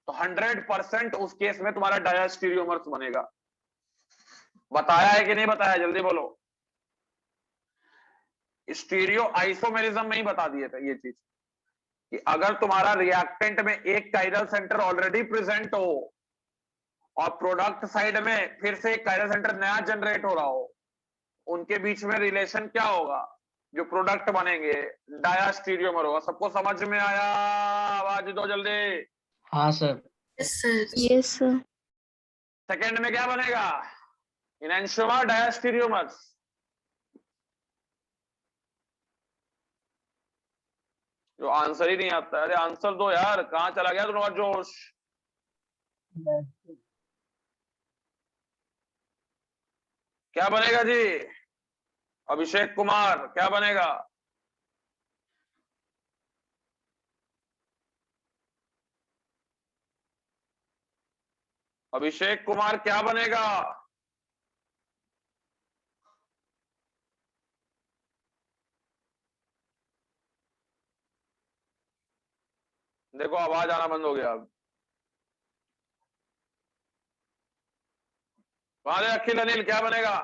तो 100% उस केस में तुम्हारा डायस्टीरियोमर्स बनेगा। बताया है कि नहीं बताया, जल्दी बोलो। स्टीरियो आइसोमेरिज्म में ही बता दिए थे ये चीज कि अगर तुम्हारा रिएक्टेंट में एक काइरल सेंटर ऑलरेडी प्रेजेंट हो और प्रोडक्ट साइड में फिर से एक काइरल सेंटर नया जनरेट हो रहा हो, उनके बीच में रिलेशन क्या होगा? जो प्रोडक्ट बनेंगे डायस्टीरियोमर होगा। सबको समझ में आया? आवाज दो जल्दी। हाँ सर। Yes sir. सेकंड में क्या बनेगा? इनैंशियोमर डायस्टीरियोमर्स। जो आंसर ही नहीं आता, अरे आंसर दो यार, कहां चला गया तुम्हारा जोश? क्या बनेगा जी? अभिषेक कुमार क्या बनेगा? अभिषेक कुमार क्या बनेगा? देखो आवाज आना बंद हो गया अब। वाले अखिल अनिल क्या बनेगा?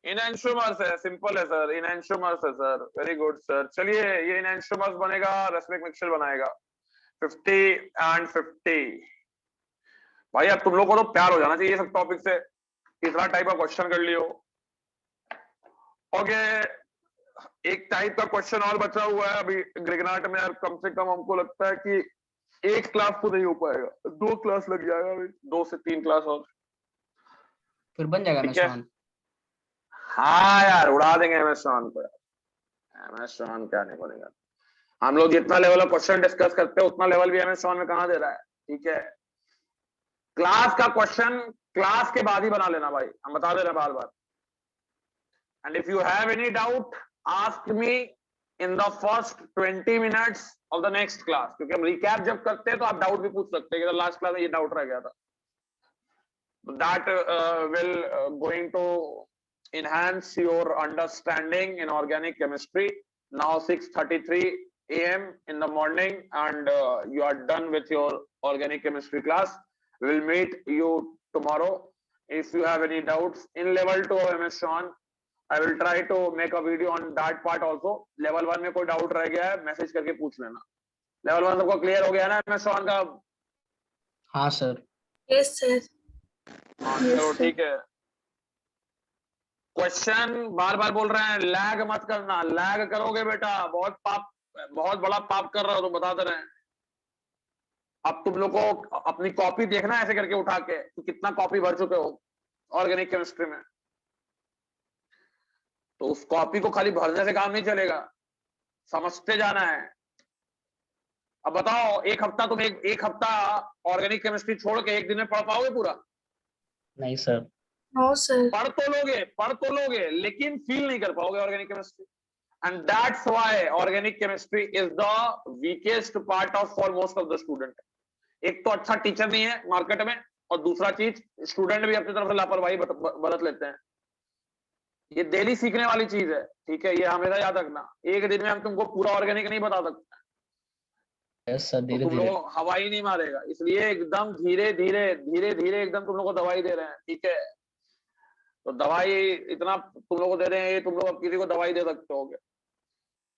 इनैंशियोमर्स है, सिंपल है सर, इनैंशियोमर्स है सर, वेरी गुड सर। चलिए ये इनैंशियोमर्स बनेगा, रेसमिक मिक्सचर बनाएगा। 50 एंड 50। भाई अब तुम लोग को तो प्यार हो जाना चाहिए सब टॉपिक से, इतना टाइप का क्वेश्चन कर लियो। ओके, एक टाइप का क्वेश्चन और बचा हुआ है अभी ग्रिगनाट में यार, कम से कम हमको लगता है कि एक क्लास तो नहीं हो पाएगा, 2 क्लास लग जाएगा अभी, 2 से 3 क्लास और, फिर बन जाएगा ठीक है? मेसॉन। हाँ यार, उड़ा देंगे एमेजॉन को। एमएस शॉन क्या नहीं बोलेगा। हम लोग जितना लेवल ऑफ क्वेश्चन डिस्कस करते हैं उतना लेवल भी एमएस शॉन में कहाँ दे रहा है। ठीक है, क्लास का क्वेश्चन क्लास के बाद ही बना लेना भाई, हम बता दे रहे हैं बार बार। And if you have any doubt ask me in the first 20 minutes of the next class, क्योंकि हम रिकैप जब करते हैं तो आप डाउट भी पूछ सकते हैं कि लास्ट क्लास में ये डाउट रह गया था। That will going to enhance your understanding in organic chemistry. Now 6:33 a.m. in the morning, and you are done with your organic chemistry class. We will meet you tomorrow. If you have any doubts in level 2 of MS Sean, I will try to make a video on that part also. Level 1 में कोई डाउट रह गया है मैसेज करके पूछ लेना। लेवल 1 सबको क्लियर हो गया ना MS Sean का? हाँ सर। Yes sir. हाँ चलो ठीक है। क्वेश्चन बार बार बोल रहे हैं, लैग मत करना, लैग करोगे बेटा बहुत पाप, बहुत बड़ा पाप कर रहे हो, तो बताते रहे। अब तुम लोग को अपनी कॉपी देखना ऐसे करके उठा के कि कितना कॉपी भर चुके हो ऑर्गेनिक केमिस्ट्री में। तो उस कॉपी को खाली भरने से काम नहीं चलेगा, समझते जाना है। अब बताओ एक हफ्ता तुम एक हफ्ता ऑर्गेनिक केमिस्ट्री छोड़ के एक दिन में पढ़ पाओगे पूरा? नहीं सर। No sir. पढ़ तो लोगे लेकिन फील नहीं कर पाओगे organic chemistry. And that's why organic chemistry is the weakest part of for most of the student. एक तो अच्छा टीचर नहीं है मार्केट में, और दूसरा चीज स्टूडेंट भी अपनी तरफ से लापरवाही बरत लेते हैं। ये डेली सीखने वाली चीज है, ठीक है, ये हमेशा याद रखना। एक दिन में हम तुमको पूरा ऑर्गेनिक नहीं बता सकते। यस सर, तो धीरे तुम धीरे। लोग हवा ही नहीं मारेगा, इसलिए एकदम धीरे धीरे एकदम तुम लोग को दवाई दे रहे हैं। ठीक है, तो दवाई इतना तुम लोग को दे रहे हैं, तुम लोग अब किसी को दवाई दे सकते होगे।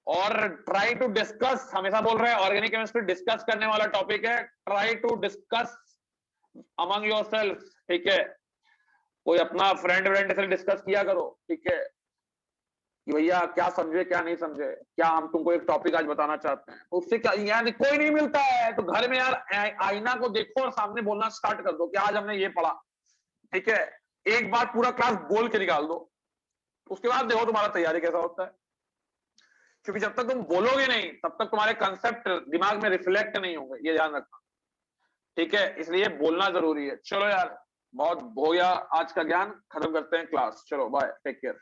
और ट्राई टू डिस्कस, हमेशा बोल रहे हैं ऑर्गेनिक केमिस्ट्री डिस्कस करने वाला टॉपिक है। Try to discuss among yourself, ठीक है, कोई अपना फ्रेंड से डिस्कस किया करो। ठीक है, कि भैया क्या समझे क्या नहीं समझे, क्या हम तुमको एक टॉपिक आज बताना चाहते हैं। तो उससे क्या यार कोई नहीं मिलता है, तो घर में यार आईना को देखो और सामने बोलना स्टार्ट कर दो कि आज हमने ये पढ़ा। ठीक है, एक बार पूरा क्लास बोल के निकाल दो, उसके बाद देखो तुम्हारा तैयारी कैसा होता है। क्योंकि जब तक तुम बोलोगे नहीं तब तक तुम्हारे कंसेप्ट दिमाग में रिफ्लेक्ट नहीं होंगे, ये ध्यान रखना। ठीक है, इसलिए बोलना जरूरी है। चलो यार बहुत हो गया आज का ज्ञान, खत्म करते हैं क्लास। चलो बाय, टेक केयर।